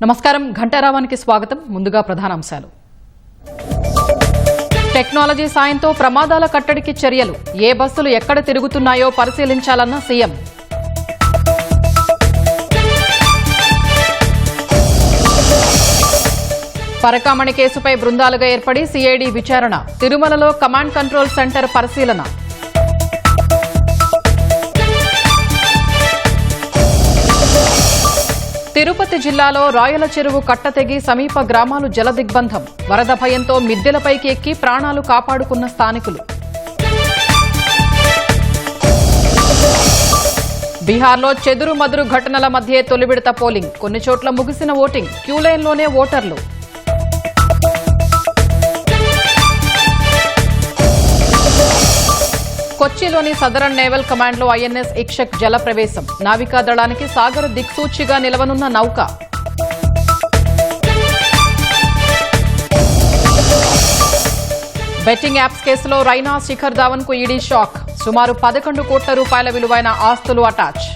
నమస్కారం ఘంటారావానికి స్వాగతం. ముందుగా ప్రధానాంశాలు. టెక్నాలజీ సాయంతో ప్రమాదాల కట్టడికి చర్యలు. ఏ బస్సులు ఎక్కడ తిరుగుతున్నాయో పరిశీలించాలన్న సీఎం. పరకామణి కేసుపై బృందాలుగా ఏర్పడి సిఐడి విచారణ. తిరుమలలో కమాండ్ కంట్రోల్ సెంటర్ పరిశీలన. తిరుపతి జిల్లాలో రాయల చెరువు కట్టతెగి సమీప గ్రామాలు జలదిగ్బంధం. వరద భయంతో మిద్దెలపైకి ఎక్కి ప్రాణాలు కాపాడుకున్న స్థానికులు. బీహార్లో చెదురు మదురు ఘటనల మధ్యే తొలి విడత పోలింగ్. కొన్ని చోట్ల ముగిసిన ఓటింగ్. క్యూలైన్లోనే ఓటర్లు. కొచ్చిలోని సదరన్ నేవల్ కమాండ్లో ఐఎన్ఎస్ ఇక్షక్ జల ప్రవేశం. నావికా దళానికి సాగర దిక్సూచిగా నిలవనున్న నౌక. బెట్టింగ్ యాప్స్ కేసులో రైనా శిఖర్ ధావన్ కు ఈడీ షాక్. సుమారు 11 కోట్ల రూపాయల విలువైన ఆస్తులు అటాచ్.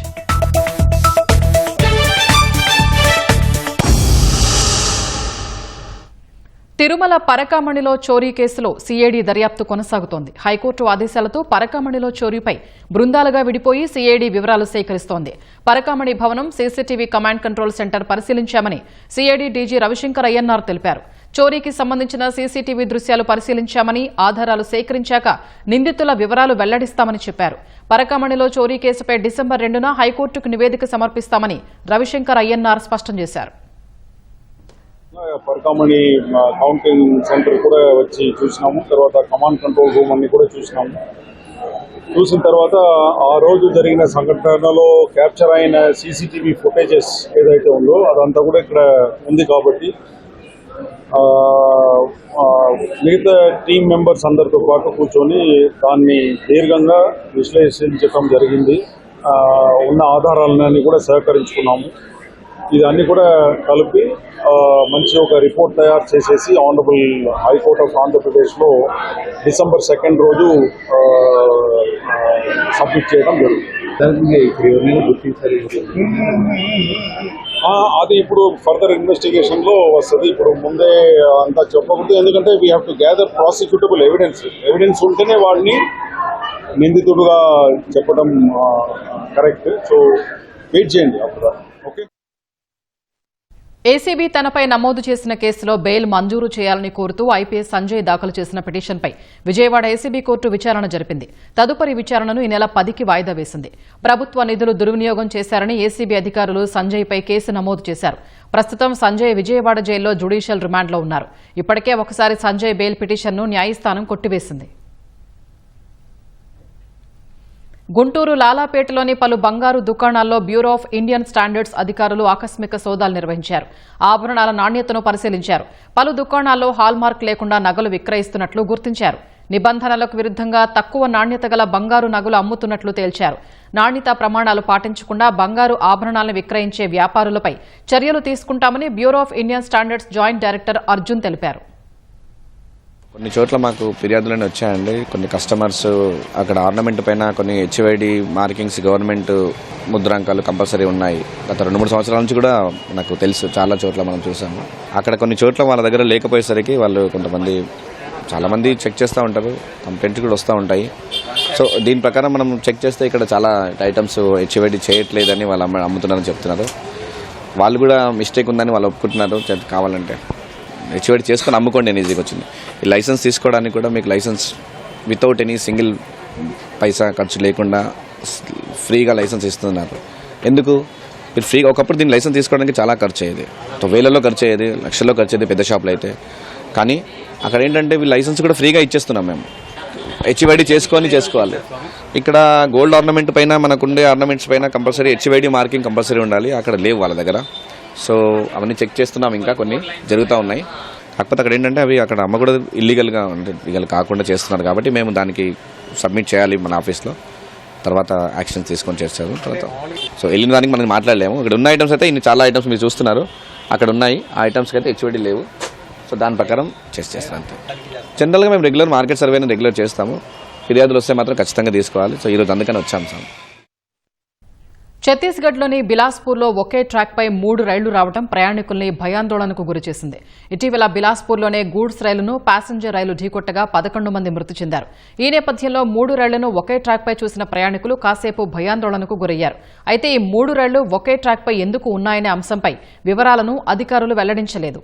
తిరుమల పరకామణిలో చోరీ కేసులో సిఐడి దర్యాప్తు కొనసాగుతోంది. హైకోర్టు ఆదేశాలతో పరకామణిలో చోరీపై బృందాలుగా విడిపోయి సిఐడి వివరాలు సేకరిస్తోంది. పరకామణి భవనం సీసీటీవీ కమాండ్ కంట్రోల్ సెంటర్ పరిశీలించామని సిఐడి డీజీ రవిశంకర్ అయ్యన్నార్ తెలిపారు. చోరీకి సంబంధించిన సీసీటీవీ దృశ్యాలు పరిశీలించామని, ఆధారాలు సేకరించాక నిందితుల వివరాలు వెల్లడిస్తామని చెప్పారు. పరకామణిలో చోరీ కేసుపై డిసెంబర్ 2న హైకోర్టుకు నివేదిక సమర్పిస్తామని రవిశంకర్ అయ్యన్నార్ స్పష్టం చేశారు. పరకామణి కౌంటింగ్ సెంటర్ కూడా వచ్చి చూసినాము. తర్వాత కమాండ్ కంట్రోల్ రూమ్ అన్ని కూడా చూసినాము. చూసిన తర్వాత ఆ రోజు జరిగిన సంఘటనలో క్యాప్చర్ అయిన సీసీటీవీ ఫుటేజెస్ ఏదైతే ఉందో అదంతా కూడా ఇక్కడ ఉంది. కాబట్టి మిగతా టీమ్ మెంబర్స్ అందరితో పాటు కూర్చొని దాన్ని దీర్ఘంగా విశ్లేషించడం జరిగింది. ఉన్న ఆధారాలన్నీ కూడా సేకరించుకున్నాము. ఇదన్నీ కూడా కలిపి మంచి ఒక రిపోర్ట్ తయారు చేసేసి ఆనరబుల్ హైకోర్ట్ ఆఫ్ ఆంధ్రప్రదేశ్లో డిసెంబర్ 2 రోజు సబ్మిట్ చేయడం జరుగుతుంది. అది ఇప్పుడు ఫర్దర్ ఇన్వెస్టిగేషన్లో వస్తుంది. ఇప్పుడు ముందే అంతా చెప్పకూడదు, ఎందుకంటే we have to gather prosecutable evidence ఉంటేనే వాడిని నిందితుడుగా చెప్పడం కరెక్ట్. సో వెయిట్ చేయండి అప్పుడు. ఓకే. ఏసీబీ తనపై నమోదు చేసిన కేసులో బెయిల్ మంజూరు చేయాలని కోరుతూ ఐపీఎస్ సంజయ్ దాఖలు చేసిన పిటిషన్పై విజయవాడ ఏసీబీ కోర్టు విచారణ జరిపింది. తదుపరి విచారణను ఈ నెల 10కి వాయిదా వేసింది. ప్రభుత్వ నిధులు దుర్వినియోగం చేశారని ఏసీబీ అధికారులు సంజయ్పై కేసు నమోదు చేశారు. ప్రస్తుతం సంజయ్ విజయవాడ జైల్లో జ్యుడిషియల్ రిమాండ్లో ఉన్నారు. ఇప్పటికే ఒకసారి సంజయ్ బెయిల్ పిటిషన్ను న్యాయస్థానం కొట్టివేసింది. గుంటూరు లాలాపేటలోని పలు బంగారు దుకాణాల్లో బ్యూరో ఆఫ్ ఇండియన్ స్టాండర్డ్స్ అధికారులు ఆకస్మిక సోదాలు నిర్వహించారు. ఆభరణాల నాణ్యతను పరిశీలించారు. పలు దుకాణాల్లో హాల్మార్క్ లేకుండా నగలు విక్రయిస్తున్నట్లు గుర్తించారు. నిబంధనలకు విరుద్ధంగా తక్కువ నాణ్యత గల బంగారు నగలు అమ్ముతున్నట్లు తేల్చారు. నాణ్యత ప్రమాణాలు పాటించకుండా బంగారు ఆభరణాలను విక్రయించే వ్యాపారులపై చర్యలు తీసుకుంటామని bureau of Indian standards joint director Arjun తెలిపారు. కొన్ని చోట్ల మాకు ఫిర్యాదులనే వచ్చాయండి. కొన్ని కస్టమర్స్ అక్కడ ఆర్నమెంట్ పైన కొన్ని హెచ్వైడి మార్కింగ్స్ గవర్నమెంట్ ముద్రాంకాలు కంపల్సరీ ఉన్నాయి. గత 2-3 సంవత్సరాల నుంచి కూడా నాకు తెలుసు. చాలా చోట్ల మనం చూసాము. అక్కడ కొన్ని చోట్ల వాళ్ళ దగ్గర లేకపోయేసరికి వాళ్ళు చాలామంది చెక్ చేస్తూ ఉంటారు. కంప్లైంట్స్ కూడా వస్తూ ఉంటాయి. సో దీని ప్రకారం మనం చెక్ చేస్తే ఇక్కడ చాలా ఐటమ్స్ హెచ్వైడి చేయట్లేదని వాళ్ళు అమ్ముతున్నారని చెప్తున్నారు. వాళ్ళు కూడా మిస్టేక్ ఉందని వాళ్ళు ఒప్పుకుంటున్నారు. కావాలంటే హెచ్వైడి చేసుకొని అమ్ముకోండి అని ఈజీగా వచ్చింది. ఈ లైసెన్స్ తీసుకోవడానికి కూడా మీకు లైసెన్స్ వితౌట్ ఎనీ సింగిల్ పైసా ఖర్చు లేకుండా ఫ్రీగా లైసెన్స్ ఇస్తున్నారు. ఎందుకు? మీరు ఫ్రీగా ఒకప్పుడు దీన్ని లైసెన్స్ తీసుకోవడానికి చాలా ఖర్చు అయ్యేది. వేలలో ఖర్చు అయ్యేది, లక్షల్లో ఖర్చు అయ్యేది పెద్ద షాపులు అయితే. కానీ అక్కడ ఏంటంటే వీళ్ళు లైసెన్స్ కూడా ఫ్రీగా ఇచ్చేస్తున్నాం. మేము హెచ్వైడి చేసుకోవాలి. ఇక్కడ గోల్డ్ ఆర్నమెంట్ పైన మనకుండే ఆర్నమెంట్స్ పైన కంపల్సరీ హెచ్వైడి మార్కింగ్ కంపల్సరీ ఉండాలి. అక్కడ లేవు వాళ్ళ దగ్గర. సో అవన్నీ చెక్ చేస్తున్నాం. ఇంకా కొన్ని జరుగుతూ ఉన్నాయి. కాకపోతే అక్కడ ఏంటంటే అవి అక్కడ అమ్మకూడదు, ఇల్లీగల్గా అంటే లీగల్ కాకుండా చేస్తున్నారు. కాబట్టి మేము దానికి సబ్మిట్ చేయాలి మన ఆఫీస్లో. తర్వాత యాక్షన్ తీసుకొని చేస్తారు. తర్వాత సో వెళ్ళిన దానికి మనం మాట్లాడలేము. ఇక్కడ ఉన్న ఐటమ్స్ అయితే చాలా ఐటమ్స్ మీరు చూస్తున్నారు అక్కడ ఉన్నాయి. ఆ ఐటమ్స్కి అయితే హెచ్వైడి లేవు. సో దాని ప్రకారం చేస్తారు అంతే. జనరల్గా మేము రెగ్యులర్ మార్కెట్ సర్వేని రెగ్యులర్ చేస్తాము. ఫిర్యాదులు వస్తే మాత్రం ఖచ్చితంగా తీసుకోవాలి. సో ఈరోజు అందుకని వచ్చాము సార్. ఛత్తీస్గఢ్లోని బిలాస్పూర్లో ఒకే ట్రాక్పై 3 రైళ్లు రావడం ప్రయాణికుల్ని భయాందోళనకు గురిచేసింది. ఇటీవల బిలాస్పూర్లోనే గూడ్స్ రైలును ప్యాసింజర్ రైలు ఢీకొట్టగా 11 మంది మృతి చెందారు. ఈ నేపథ్యంలో 3 రైళ్లను ఒకే ట్రాక్పై చూసిన ప్రయాణికులు కాసేపు భయాందోళనకు గురయ్యారు. అయితే ఈ 3 రైళ్లు ఒకే ట్రాక్పై ఎందుకు ఉన్నాయనే అంశంపై వివరాలను అధికారులు వెల్లడించలేదు.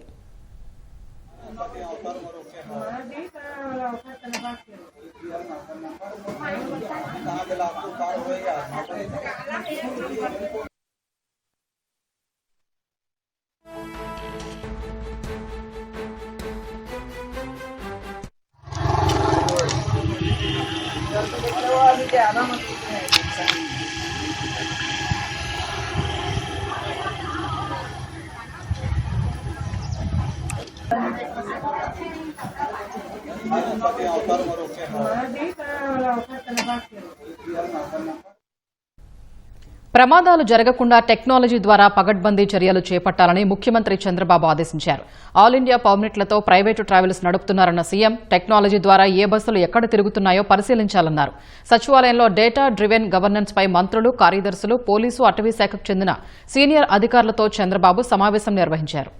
ప్రమాదాలు జరగకుండా టెక్నాలజీ ద్వారా పగడ్బందీ చర్యలు చేపట్టాలని ముఖ్యమంత్రి చంద్రబాబు ఆదేశించారు. ఆల్ ఇండియా పర్మిట్లతో ప్రైవేటు ట్రావెల్స్ నడుపుతున్నారన్న సీఎం టెక్నాలజీ ద్వారా ఏ బస్సులు ఎక్కడ తిరుగుతున్నాయో పరిశీలించాలన్నారు. సచివాలయంలో డేటా డ్రివెన్ గవర్నెన్స్ పై మంత్రులు, కార్యదర్శులు, పోలీసు, అటవీ శాఖకు చెందిన సీనియర్ అధికారులతో చంద్రబాబు సమావేశం నిర్వహించారు.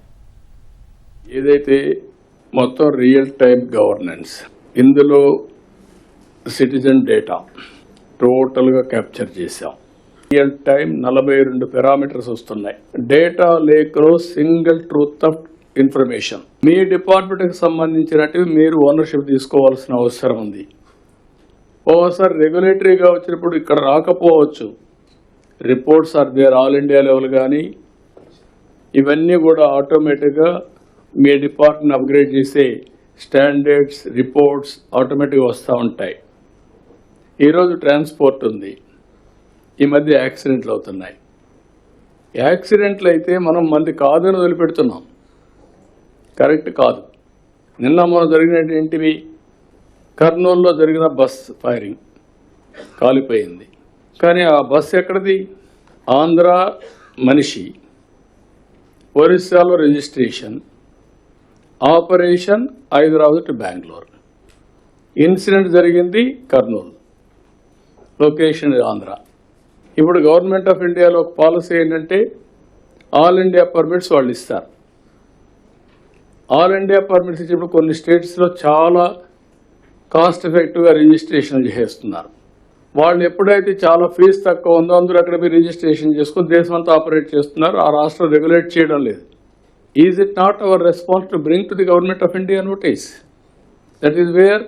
ఏదైతే మొత్తం రియల్ టైమ్ గవర్నెన్స్, ఇందులో సిటిజన్ డేటా టోటల్గా క్యాప్చర్ చేశాం. రియల్ టైం 42 పారామీటర్స్ వస్తున్నాయి. డేటా లేక్లో సింగిల్ ట్రూత్ ఆఫ్ ఇన్ఫర్మేషన్. మీ డిపార్ట్మెంట్కి సంబంధించినట్టు మీరు ఓనర్షిప్ తీసుకోవాల్సిన అవసరం ఉంది. ఓసారి రెగ్యులేటరీగా వచ్చినప్పుడు ఇక్కడ రాకపోవచ్చు. Reports are there all India level కానీ ఇవన్నీ కూడా ఆటోమేటిక్గా మీ డిపార్ట్మెంట్ అప్గ్రేడ్ చేసే స్టాండర్డ్స్, రిపోర్ట్స్ ఆటోమేటిక్గా వస్తూ ఉంటాయి. ఈరోజు ట్రాన్స్పోర్ట్ ఉంది. ఈ మధ్య యాక్సిడెంట్లు అవుతున్నాయి. యాక్సిడెంట్లు అయితే మనం మంది కాదని వదిలిపెడుతున్నాం. కరెక్ట్ కాదు. నిన్న మనం జరిగినట్టు ఏంటివి, కర్నూలులో జరిగిన బస్ ఫైరింగ్ కాలిపోయింది. కానీ ఆ బస్ ఎక్కడిది? ఆంధ్ర మనిషి, ఒరిస్సాలో registration, operation Hyderabad to Bengaluru. Incident జరిగింది కర్నూలు, లొకేషన్ ఆంధ్ర. ఇప్పుడు గవర్నమెంట్ ఆఫ్ ఇండియాలో ఒక పాలసీ ఏంటంటే ఆల్ ఇండియా పర్మిట్స్ వాళ్ళు ఇస్తారు. ఆల్ ఇండియా పర్మిట్స్ ఇచ్చినప్పుడు కొన్ని స్టేట్స్లో చాలా కాస్ట్ ఎఫెక్టివ్గా రిజిస్ట్రేషన్ చేస్తున్నారు. వాళ్ళు ఎప్పుడైతే చాలా ఫీజు తక్కువ ఉందో అందరూ అక్కడ మీరు రిజిస్ట్రేషన్ చేసుకుని దేశమంతా ఆపరేట్ చేస్తున్నారు. ఆ రాష్ట్రం రెగ్యులేట్ చేయడం లేదు. Is it not our response to bring to the government of India notice? That is where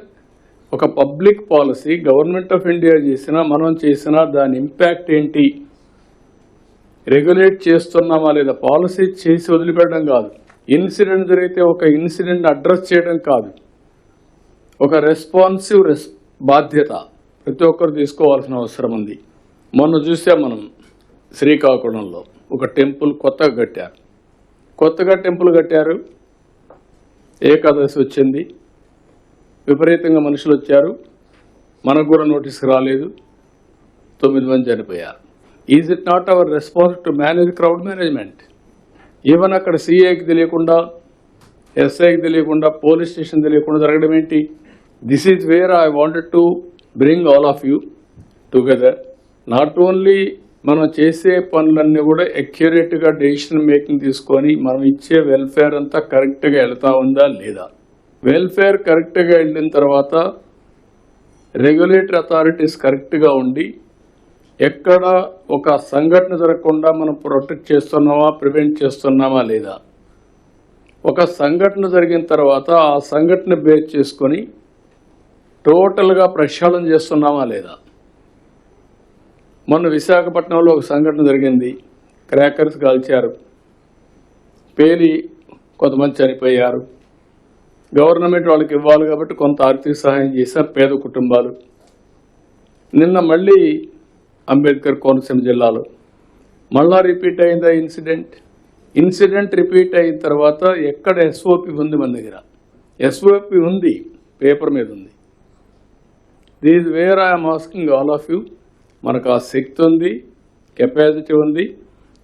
ఒక public policy government of India చేసినా మనం చేసినా దాని ఇంపాక్ట్ ఏంటి, రెగ్యులేట్ చేస్తున్నామా లేదా, పాలసీ చేసి వదిలిపెట్టడం కాదు. ఇన్సిడెంట్ జరిగితే ఒక ఇన్సిడెంట్ అడ్రస్ చేయడం కాదు, ఒక రెస్పాన్సివ్ బాధ్యత ప్రతి ఒక్కరు తీసుకోవాల్సిన అవసరం ఉంది. మొన్న చూసాం మనం శ్రీకాకుళంలో ఒక టెంపుల్ కొత్తగా టెంపుల్ కట్టారు. ఏకాదశి వచ్చింది, విపరీతంగా మనుషులు వచ్చారు. మనకు కూడా నోటీస్ రాలేదు, 9 మంది చనిపోయారు. Is it not our response to manage crowd management? Even అక్కడ సిఐకి తెలియకుండా, ఎస్ఐకి తెలియకుండా, పోలీస్ స్టేషన్ తెలియకుండా జరగడం ఏంటి? This is where I wanted to bring all of you together. Not only మనం చేసే పనులన్నీ కూడా అక్యురేట్గా డెసిషన్ మేకింగ్ తీసుకొని మనం ఇచ్చే వెల్ఫేర్ అంతా కరెక్ట్గా వెళ్తా ఉందా లేదా. వెల్ఫేర్ కరెక్ట్గా వెళ్ళిన తర్వాత రెగ్యులేటరీ అథారిటీస్ కరెక్ట్గా ఉండి ఎక్కడ ఒక సంఘటన జరగకుండా మనం ప్రొటెక్ట్ చేస్తున్నామా, ప్రివెంట్ చేస్తున్నామా లేదా. ఒక సంఘటన జరిగిన తర్వాత ఆ సంఘటన బేస్ చేసుకొని టోటల్గా ప్రక్షాళన చేస్తున్నామా లేదా. మొన్న విశాఖపట్నంలో ఒక సంఘటన జరిగింది. క్రాకర్స్ కాల్చారు, పేలి కొంతమంది చనిపోయారు. గవర్నమెంట్ వాళ్ళకి ఇవ్వాలి కాబట్టి కొంత ఆర్థిక సహాయం చేశారు పేద కుటుంబాలు. నిన్న మళ్ళీ అంబేద్కర్ కోనసీమ జిల్లాలో మళ్ళా రిపీట్ అయిందా ఇన్సిడెంట్ రిపీట్ అయిన తర్వాత ఎక్కడ ఎస్ఓపి ఉంది? మన దగ్గర ఎస్ఓపి ఉంది, పేపర్ మీద ఉంది. These where I'm asking all of you. మనకు ఆ శక్తి ఉంది, కెపాసిటీ ఉంది.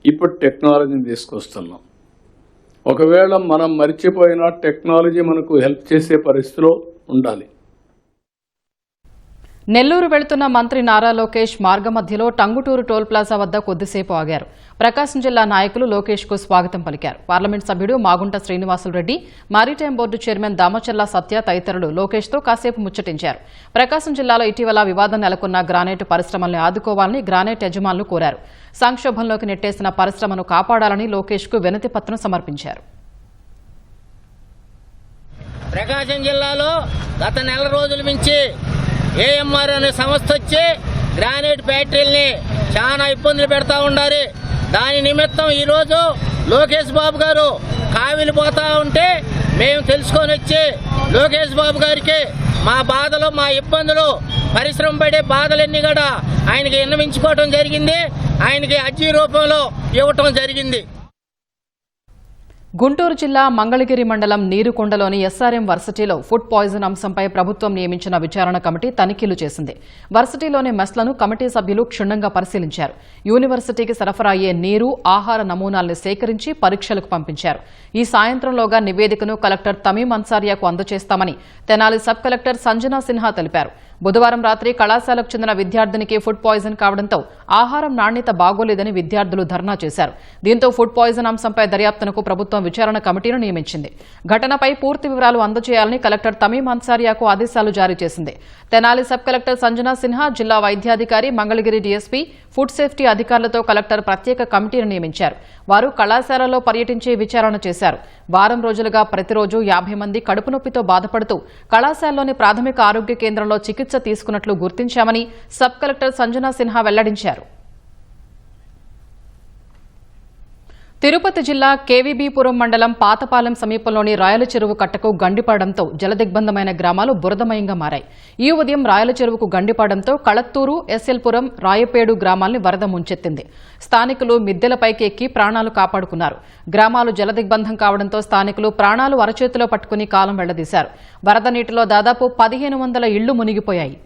ఇప్పుడు టెక్నాలజీని తీసుకొస్తున్నాం. ఒకవేళ మనం మర్చిపోయినా టెక్నాలజీ మనకు హెల్ప్ చేసే పరిస్థితిలో ఉండాలి. నెల్లూరు వెళుతున్న మంత్రి నారా లోకేష్ మార్గమధ్యలో టంగుటూరు టోల్ ప్లాజా వద్ద కొద్దిసేపు ఆగారు. ప్రకాశం జిల్లా నాయకులు లోకేష్ కు స్వాగతం పలికారు. పార్లమెంట్ సభ్యుడు Magunta Srinivasulureddy, maritime board chairman Damacharla Satya తదితరులు లోకేష్ తో కాసేపు ముచ్చటించారు. ప్రకాశం జిల్లాలో ఇటీవల వివాదం నెలకొన్న గ్రానైట్ పరిశ్రమల్ని ఆదుకోవాలని గ్రానైట్ యజమానులు కోరారు. సంక్షోభంలోకి నెట్టేసిన పరిశ్రమను కాపాడాలని లోకేష్ కు వినతి పత్రం సమర్పించారు. ప్రకాశం జిల్లాలో గత నెల రోజుల నుంచి ఏఎంఆర్ అనే సంస్థ వచ్చి గ్రానైట్ ఫ్యాక్టరీల్ని చాలా ఇబ్బందులు పెడతా ఉన్నారు. దాని నిమిత్తం ఈరోజు లోకేష్ బాబు గారు కావిలి పోతా ఉంటే మేము తెలుసుకొని వచ్చి లోకేష్ బాబు గారికి మా బాధలు, మా ఇబ్బందులు, పరిశ్రమ పడే బాధలన్నీ కూడా ఆయనకి విన్నవించుకోవటం జరిగింది. ఆయనకి అర్జీ రూపంలో ఇవ్వటం జరిగింది. గుంటూరు జిల్లా మంగళగిరి మండలం నీరుకొండలోని ఎస్ఆర్ఎం వర్సిటీలో ఫుడ్ పాయిజన్ అంశంపై ప్రభుత్వం నియమించిన విచారణ కమిటీ తనిఖీలు చేసింది. వర్సిటీలోని మెస్లను కమిటీ సభ్యులు క్షుణ్ణంగా పరిశీలించారు. యూనివర్సిటీకి సరఫరా అయ్యే నీరు, ఆహార నమూనాల్ని సేకరించి పరీక్షలకు పంపించారు. ఈ సాయంత్రంలోగా నివేదికను కలెక్టర్ తమీం అన్సారియాకు అందజేస్తామని తెనాలి సబ్ కలెక్టర్ సంజనా సిన్హా తెలిపారు. బుధవారం రాత్రి కళాశాలకు చెందిన విద్యార్థినికి ఫుడ్ పాయిజన్ కావడంతో ఆహారం నాణ్యత బాగోలేదని విద్యార్థులు ధర్నా చేశారు. దీంతో ఫుడ్ పాయిజన్ అంశంపై దర్యాప్తునకు ప్రభుత్వం విచారణ కమిటీను నియమించింది. ఘటనపై పూర్తి వివరాలు అందజేయాలని కలెక్టర్ తమీం అన్సారియాకు ఆదేశాలు జారీ చేసింది. తెనాలి సబ్ కలెక్టర్ సంజనా సిన్హా, జిల్లా వైద్యాధికారి, మంగళగిరి డీఎస్పీ, ఫుడ్ సేఫ్టీ అధికారులతో కలెక్టర్ ప్రత్యేక కమిటీని నియమించారు. వారు కళాశాలలో పర్యటించి విచారణ చేశారు. వారం రోజులుగా ప్రతిరోజు 50 మంది కడుపు నొప్పితో బాధపడుతూ కళాశాలలోని ప్రాథమిక ఆరోగ్య కేంద్రంలో చికిత్స తీసుకున్నట్లు గుర్తించామని సబ్ కలెక్టర్ సంజనా సిన్హా వెల్లడించారు. తిరుపతి జిల్లా కేవీబీపురం మండలం పాతపాలెం సమీపంలోని రాయల చెరువు కట్టకు గండిపడడంతో జలదిగ్బంధమైన గ్రామాలు బురదమయంగా మారాయి. ఈ ఉదయం రాయల చెరువుకు గండిపడడంతో కళత్తూరు, ఎస్ఎల్పురం, రాయపేడు గ్రామాల్ని వరద ముంచెత్తింది. స్థానికులు మిద్దెలపైకి ఎక్కి ప్రాణాలు కాపాడుకున్నారు. గ్రామాలు జలదిగ్బంధం కావడంతో స్థానికులు ప్రాణాలు అరచేతిలో పట్టుకుని కాలం వెళ్లదీశారు. వరద నీటిలో దాదాపు 1500 ఇళ్లు మునిగిపోయాయి.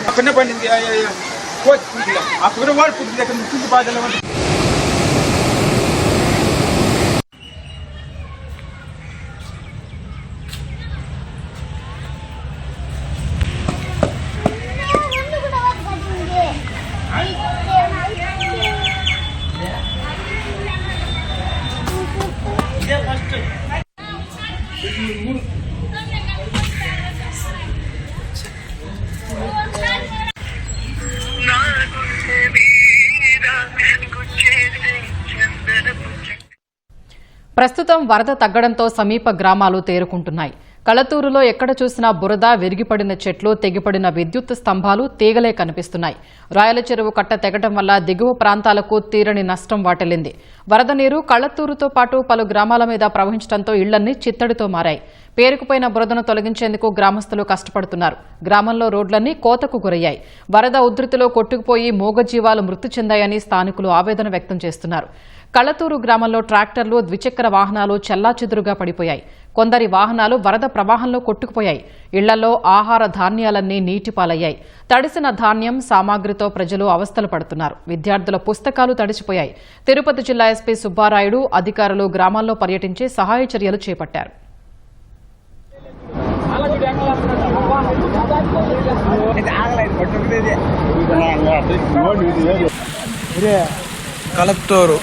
अपने पढ़ेंगे कोच पूछ लिया आप पूरे वर्ड पूछ लिया कि किस बात है ప్రస్తుతం వరద తగ్గడంతో సమీప గ్రామాలు తేరుకుంటున్నాయి. కళతూరులో ఎక్కడ చూసినా బురద, విరిగిపడిన చెట్లు, తెగిపడిన విద్యుత్ స్తంభాలు, తీగలే కనిపిస్తున్నాయి. రాయల చెరువు కట్ట తెగడం వల్ల దిగువ ప్రాంతాలకు తీరని నష్టం వాటిల్లింది. వరద నీరు కళతూరుతో పాటు పలు గ్రామాల మీద ప్రవహించడంతో ఇళ్లన్నీ చిత్తడితో మారాయి. పేరుకుపోయిన బురదను తొలగించేందుకు గ్రామస్తులు కష్టపడుతున్నారు. గ్రామంలో రోడ్లన్నీ కోతకు గురయ్యాయి. వరద ఉధృతిలో కొట్టుకుపోయి మూగజీవాలు మృతి చెందాయని స్థానికులు ఆవేదన వ్యక్తం చేస్తున్నారు. కళతూరు గ్రామంలో ట్రాక్టర్లు, ద్విచక్ర వాహనాలు చెల్లాచెదురుగా పడిపోయాయి. కొందరి వాహనాలు వరద ప్రవాహంలో కొట్టుకుపోయాయి. ఇళ్లలో ఆహార ధాన్యాలన్నీ నీటిపాలయ్యాయి. తడిసిన ధాన్యం, సామాగ్రితో ప్రజలు అవస్థలు పడుతున్నారు. విద్యార్థుల పుస్తకాలు తడిచిపోయాయి. తిరుపతి జిల్లా ఎస్పీ సుబ్బారాయుడు, అధికారులు గ్రామాల్లో పర్యటించి సహాయ చర్యలు చేపట్టారు. కలత్తూరు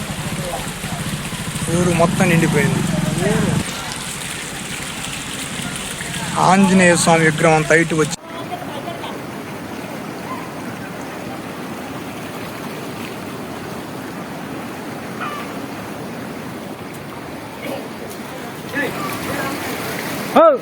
ఊరు మొత్తం నిండిపోయింది. ఆంజనేయ స్వామి విగ్రహం అంతా ఇటు వచ్చి Oh!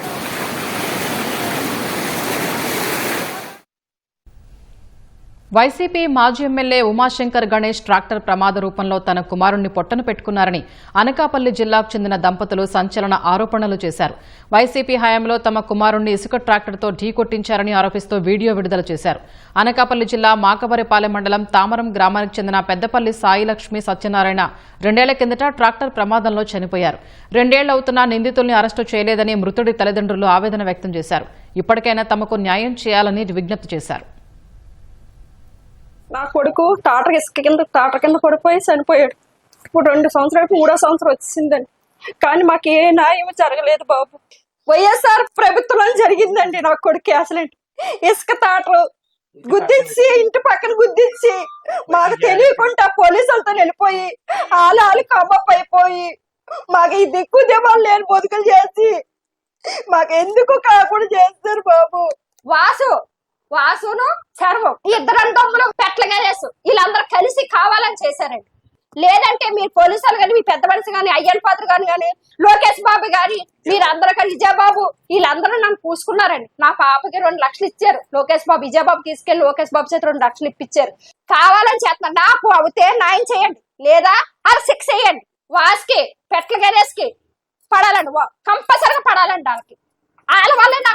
వైసీపీ మాజీ ఎమ్మెల్యే ఉమాశంకర్ గణేష్ ట్రాక్టర్ ప్రమాద రూపంలో తన కుమారుణ్ణి పొట్టన పెట్టుకున్నారని అనకాపల్లి జిల్లాకు చెందిన దంపతులు సంచలన ఆరోపణలు చేశారు. వైసీపీ హయాంలో తమ కుమారుణ్ణి ఇసుక ట్రాక్టర్తో ఢీకొట్టించారని ఆరోపిస్తూ వీడియో విడుదల చేశారు. అనకాపల్లి జిల్లా మాకవరిపాలెం మండలం తామరం గ్రామానికి చెందిన పెద్దపల్లి సాయిలక్ష్మి సత్యనారాయణ 2 ఏళ్ల కిందట ట్రాక్టర్ ప్రమాదంలో చనిపోయారు. 2 ఏళ్లు అవుతున్నా నిందితుల్ని అరెస్టు చేయలేదని మృతుడి తల్లిదండ్రులు ఆవేదన వ్యక్తం చేశారు. ఇప్పటికైనా తమకు న్యాయం చేయాలని విజ్ఞప్తి చేశారు. నా కొడుకు టాటర్ కింద పడిపోయి చనిపోయాడు. ఇప్పుడు 2 సంవత్సరాలకు 3వ సంవత్సరం వచ్చిందండి. కానీ మాకు ఏ న్యాయం జరగలేదు బాబు. వైఎస్ఆర్ ప్రభుత్వంలో జరిగిందండి నా కొడుకు యాక్సిడెంట్. ఇసుక టాటర్ గుద్దించి ఇంటి పక్కన గుద్దించి మాకు తెలియకుండా పోలీసులతో వెళ్ళిపోయి ఆలు కమ్మప్ అయిపోయి మాకు ఈ దిక్కు దివాళ్ళు లేని బతుకులు చేసి మాకు ఎందుకు కాకుండా చేస్తారు బాబు. వాసును సర్వం 2 అన్నదమ్ములు పెట్లగా చేసు వీళ్ళందరూ కలిసి కావాలని చేశారండి. లేదంటే మీరు పోలీసులు కానీ మీ పెద్ద మనిషి కానీ అయ్యన్ పాత్ర కానీ లోకేష్ బాబు గారి మీరందరూ కానీ విజయబాబు వీళ్ళందరూ నన్ను పూసుకున్నారండి. నా పాపకి 2 లక్షలు ఇచ్చారు. లోకేష్ బాబు విజయబాబు తీసుకెళ్లి లోకేష్ బాబు చేతి 2 లక్షలు ఇప్పించారు. కావాలని చేస్తున్నారు. నాకు అవుతే న్యాయం చేయండి, లేదా అది శిక్ష వేయండి. వాసుకి పెట్ల గణేష్కి పడాలండి, కంపల్సరిగా పడాలండి. వాళ్ళకి వాళ్ళ వల్లే నా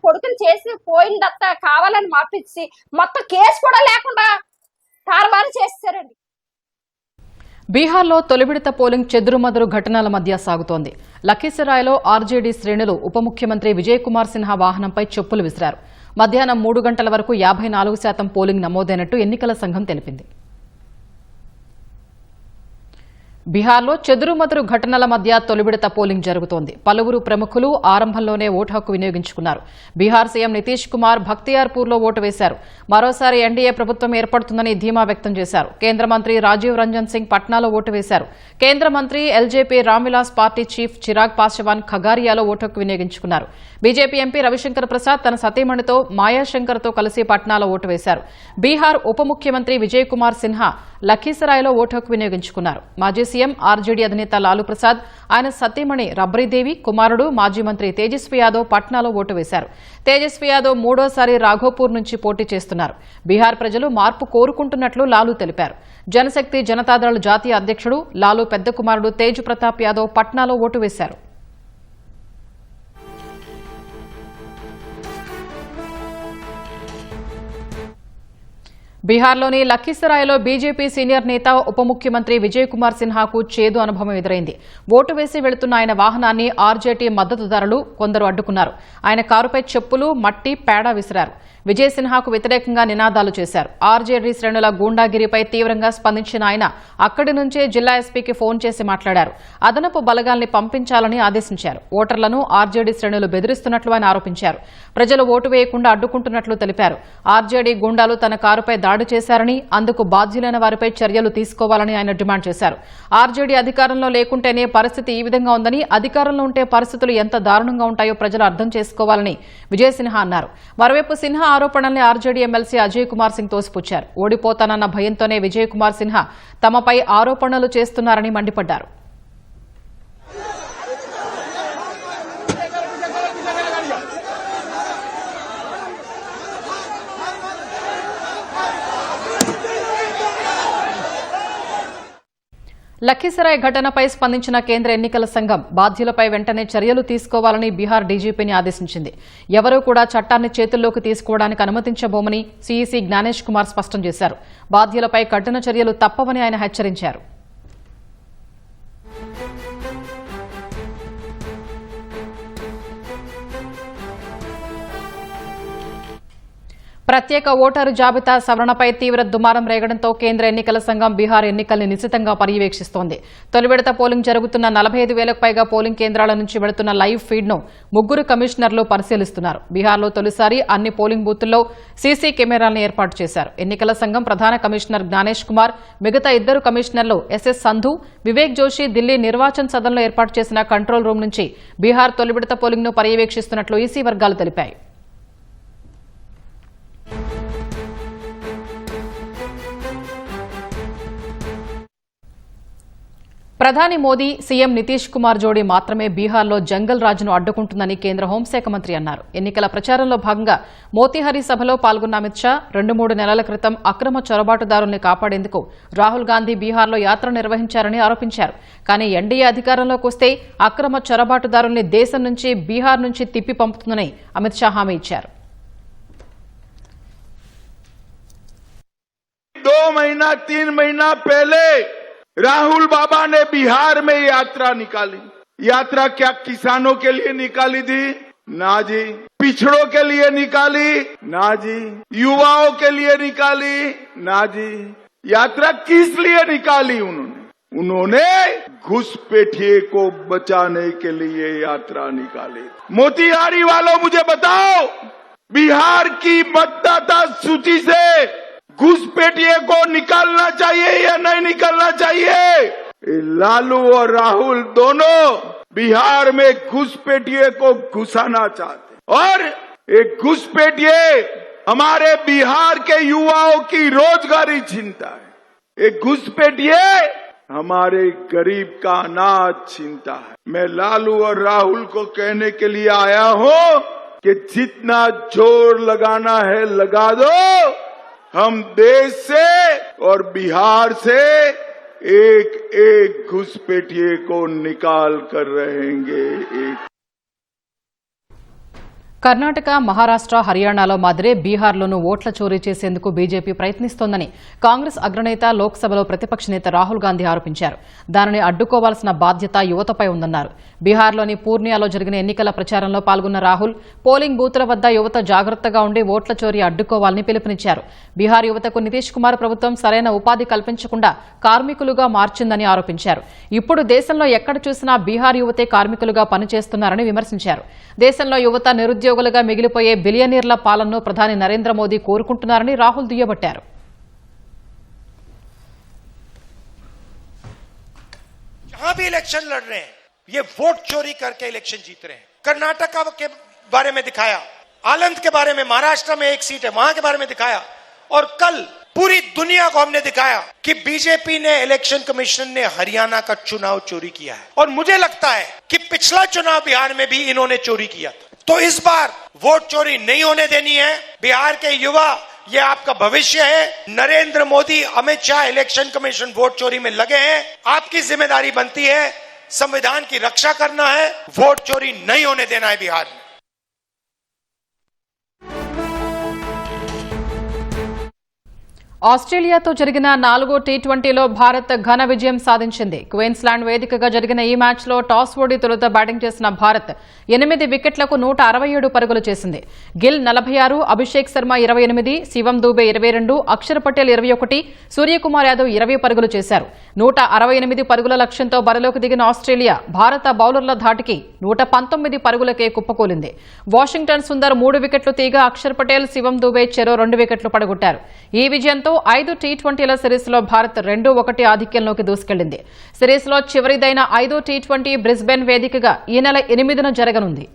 కొడుకుని చేసి పోయిందత్త కావాలని మార్పించి మొత్తం కేసు కూడా లేకుండా తారుమారు చేస్తారండి. బీహార్లో తొలి విడత పోలింగ్ చెదురుమదురు ఘటనల మధ్య సాగుతోంది. లఖీసరాయ్లో ఆర్జేడీ శ్రేణులు ఉప ముఖ్యమంత్రి విజయ్ కుమార్ సిన్హా వాహనంపై చెప్పులు విసిరారు. మధ్యాహ్నం 3 గంటల వరకు 54% పోలింగ్ నమోదైనట్టు ఎన్నికల సంఘం తెలిపింది. బీహార్లో చెదురుమదురు ఘటనల మధ్య తొలి విడత పోలింగ్ జరుగుతోంది. పలువురు ప్రముఖులు ఆరంభంలోనే ఓటు హక్కు వినియోగించుకున్నారు. బీహార్ సీఎం నితీష్ కుమార్ బఖ్తియార్పూర్లో ఓటు వేశారు. మరోసారి ఎన్డీఏ ప్రభుత్వం ఏర్పడుతుందని ధీమా వ్యక్తం చేశారు. కేంద్ర మంత్రి రాజీవ్ రంజన్ సింగ్ పట్నాలో ఓటు వేశారు. కేంద్ర మంత్రి LJP Ramvilas party chief Chirag Paswan ఖగారియాలో ఓటు హక్కు వినియోగించుకున్నారు. బీజేపీ ఎంపీ రవిశంకర్ ప్రసాద్ తన సతీమణితో మాయాశంకర్తో కలిసి పట్నాలో ఓటు వేశారు. బీహార్ ఉప ముఖ్యమంత్రి విజయ్ కుమార్ సిన్హా లఖీసరాయ్లో ఓటు హక్కు వినియోగించుకున్నారు. మాజీ సీఎం ఆర్జేడీ అధినేత లాలూ ప్రసాద్, ఆయన సతీమణి రబ్రీదేవి, కుమారుడు మాజీ మంత్రి తేజస్వి యాదవ్ పట్నాలో ఓటు వేశారు. తేజస్వి యాదవ్ 3వసారి రాఘోపూర్ నుంచి పోటీ చేస్తున్నారు. బీహార్ ప్రజలు మార్పు కోరుకుంటున్నట్లు లాలూ తెలిపారు. జనశక్తి జనతాదళ్ జాతీయ అధ్యక్షుడు లాలూ పెద్ద కుమారుడు తేజ్ ప్రతాప్ యాదవ్ పట్నాలో ఓటు వేశారు. బీహార్లోని లఖీసరాయ్లో బీజేపీ సీనియర్ నేత ఉప ముఖ్యమంత్రి విజయ్ కుమార్ సిన్హాకు చేదు అనుభవం ఎదురైంది. ఓటు వేసి వెళుతున్న ఆయన వాహనాన్ని ఆర్జేడీ మద్దతుదారులు కొందరు అడ్డుకున్నారు. ఆయన కారుపై చెప్పులు, మట్టి, పేడ విసిరారు. విజయ్ సిన్హాకు వ్యతిరేకంగా నినాదాలు చేశారు. ఆర్జేడీ శ్రేణుల గూండాగిరిపై తీవ్రంగా స్పందించిన ఆయన అక్కడి నుంచే జిల్లా ఎస్పీకి ఫోన్ చేసి మాట్లాడారు. అదనపు బలగాల్ని పంపించాలని ఆదేశించారు. ఓటర్లను ఆర్జేడీ శ్రేణులు బెదిరిస్తున్నట్లు ఆయన ఆరోపించారు. ప్రజలు ఓటు వేయకుండా అడ్డుకుంటున్నట్లు తెలిపారు. ఆర్జేడీ గూండాలు తన కారుపై దాడి చేశారని, అందుకు బాధ్యులైన వారిపై చర్యలు తీసుకోవాలని ఆయన డిమాండ్ చేశారు. ఆర్జేడీ అధికారంలో లేకుంటేనే పరిస్థితి ఈ విధంగా ఉందని, అధికారంలో ఉంటే పరిస్థితులు ఎంత దారుణంగా ఉంటాయో ప్రజలు అర్థం చేసుకోవాలని విజయ్ సిన్హా అన్నారు. మరోవైపు సిన్హా ఆరోపణల్ని ఆర్జేడీ ఎమ్మెల్సీ అజయ్ కుమార్ సింగ్ తోసిపుచ్చారు. ఓడిపోతానన్న భయంతోనే విజయ్ కుమార్ సిన్హా తమపై ఆరోపణలు చేస్తున్నారని మండిపడ్డారు. లఖీసరాయ్ ఘటనపై స్పందించిన కేంద్ర ఎన్నికల సంఘం బాధ్యులపై వెంటనే చర్యలు తీసుకోవాలని బీహార్ డీజీపీని ఆదేశించింది. ఎవరూ కూడా చట్టాన్ని చేతుల్లోకి తీసుకోవడానికి అనుమతించబోమని సీఈసీ జ్ఞానేష్ కుమార్ స్పష్టం చేశారు. బాధ్యులపై కఠిన చర్యలు తప్పవని ఆయన హెచ్చరించారు. ప్రత్యేక ఓటరు జాబితా సవరణపై తీవ్ర దుమారం రేగడంతో కేంద్ర ఎన్నికల సంఘం బీహార్ ఎన్నికల్ని నిశితంగా పర్యవేక్షిస్తోంది. తొలి విడత పోలింగ్ జరుగుతున్న 45,000కు పైగా పోలింగ్ కేంద్రాల నుంచి వెళుతున్న లైవ్ ఫీడ్ను 3 కమిషనర్లు పరిశీలిస్తున్నారు. బీహార్లో తొలిసారి అన్ని పోలింగ్ బూతుల్లో సీసీ కెమెరాలను ఏర్పాటు చేశారు. ఎన్నికల సంఘం ప్రధాన కమిషనర్ జ్ఞానేష్ కుమార్, మిగతా 2 కమిషనర్లు ఎస్ఎస్ సంధు, వివేక్ జోషి ఢిల్లీ నిర్వాచన్ సదన్లో ఏర్పాటు చేసిన కంట్రోల్ రూమ్ నుంచి బీహార్ తొలి విడత పోలింగ్ను పర్యవేక్షిస్తున్నట్లు ఈసీ వర్గాలు తెలిపాయి. ప్రధాని మోదీ సీఎం నితీష్ కుమార్ జోడీ మాత్రమే బీహార్లో జంగల్ రాజును అడ్డుకుంటుందని కేంద్ర హోంశాఖ మంత్రి అన్నారు. ఎన్నికల ప్రచారంలో భాగంగా మోతీహరి సభలో పాల్గొన్న అమిత్ షా 2-3 నెలల క్రితం అక్రమ చొరబాటుదారుల్ని కాపాడేందుకు రాహుల్ గాంధీ బీహార్లో యాత్ర నిర్వహించారని ఆరోపించారు. కానీ ఎన్డీఏ అధికారంలోకి వస్తే అక్రమ చొరబాటుదారుల్ని దేశం నుంచి బీహార్ నుంచి తిప్పి పంపుతుందని అమిత్ షా హామీ ఇచ్చారు. 2 महीना 3 महीना पहले राहुल बाबा ने बिहार में यात्रा निकाली। यात्रा क्या किसानों के लिए निकाली थी? ना जी। पिछड़ों के लिए निकाली? ना जी। युवाओं के लिए निकाली? ना जी। यात्रा किस लिए निकाली उन्होंने घुसपैठिए को बचाने के लिए यात्रा निकाली। मोतिहारी वालों मुझे बताओ, बिहार की मतदाता सूची से घुसपैठिए को निकालना चाहिए या नहीं निकालना चाहिए? लालू और राहुल दोनों बिहार में घुसपैठिए को घुसाना चाहते और एक घुसपैठिए हमारे बिहार के युवाओं की रोजगारी छीनता है। एक घुसपैठिए हमारे गरीब का अनाज छीनता है। मैं लालू और राहुल को कहने के लिए आया हूं कि जितना जोर लगाना है लगा दो। हम देश से और बिहार से एक एक घुसपैठिए को निकाल कर रहेंगे। కర్ణాటక, మహారాష్ట్ర, హర్యానాలో మాదిరే బీహార్లోనూ ఓట్ల చోరీ చేసేందుకు బీజేపీ ప్రయత్నిస్తోందని కాంగ్రెస్ అగ్రనేత లోక్సభలో ప్రతిపక్ష నేత రాహుల్ గాంధీ ఆరోపించారు. దానిని అడ్డుకోవాల్సిన బాధ్యత యువతపై ఉందన్నారు. బీహార్లోని పూర్నియాలో జరిగిన ఎన్నికల ప్రచారంలో పాల్గొన్న రాహుల్ పోలింగ్ బూతుల వద్ద యువత జాగ్రత్తగా ఉండి ఓట్ల చోరీ అడ్డుకోవాలని పిలుపునిచ్చారు. బీహార్ యువతకు నితీష్ కుమార్ ప్రభుత్వం సరైన ఉపాధి కల్పించకుండా కార్మికులుగా మార్చిందని ఆరోపించారు. ఇప్పుడు దేశంలో ఎక్కడ చూసినా బీహార్ యువతే కార్మికులుగా పనిచేస్తున్నారని విమర్శించారు. దేశంలో యువత నిరుద్యోగులుగా మిగిలిపోయే బిలియనీర్ల పాలనను ప్రధాని నరేంద్ర మోదీ కోరుకుంటున్నారని రాహుల్ దుయ్యబట్టారు. जहां भी इलेक्शन लड़ रहे हैं ये वोट चोरी करके इलेक्शन जीत रहे हैं। कर्नाटका के बारे में दिखाया, आनंद के बारे में, महाराष्ट्र में एक सीट है वहां के बारे में दिखाया, और कल पूरी दुनिया को हमने दिखाया कि बीजेपी ने, इलेक्शन कमीशन ने हरियाणा का चुनाव चोरी किया है। और मुझे लगता है कि पिछला चुनाव बिहार में भी इन्होंने चोरी किया था। तो इस बार वोट चोरी नहीं होने देनी है। बिहार के युवा, ये आपका भविष्य है। Narendra Modi, Amit Shah, election commission vote चोरी में लगे हैं। आपकी जिम्मेदारी बनती है संविधान की रक्षा करना है, वोट चोरी नहीं होने देना है बिहार में। ఆస్ట్రేలియాతో జరిగిన 4వ టీ20లో భారత్ ఘన విజయం సాధించింది. క్వీన్స్లాండ్ వేదికగా జరిగిన ఈ మ్యాచ్లో టాస్ ఓడి తొలుత బ్యాటింగ్ చేసిన భారత్ 8 వికెట్లకు 167 పరుగులు చేసింది. గిల్ 46, అభిషేక్ శర్మ 28, శివం దూబే 22, అక్షర్ పటేల్ 21, సూర్యకుమార్ యాదవ్ 20 పరుగులు చేశారు. 168 పరుగుల లక్ష్యంతో బరిలోకి దిగిన ఆస్ట్రేలియా భారత బౌలర్ల ధాటికి 119 పరుగులకే కుప్పకూలింది. వాషింగ్టన్ సుందర్ 3 వికెట్లు తీగా అక్షర్ పటేల్, శివం దూబే చెరో 2 వికెట్లు పడగొట్టారు. ఈ విజయంతో 5 టీ20ల సిరీస్లో భారత్ 2-1 ఆధిక్యంలోకి దూసుకెళ్లింది. సిరీస్లో చివరిదైన 5వ టీ20 బ్రిస్బెన్ వేదికగా ఈ నెల 8న జరగనుంది.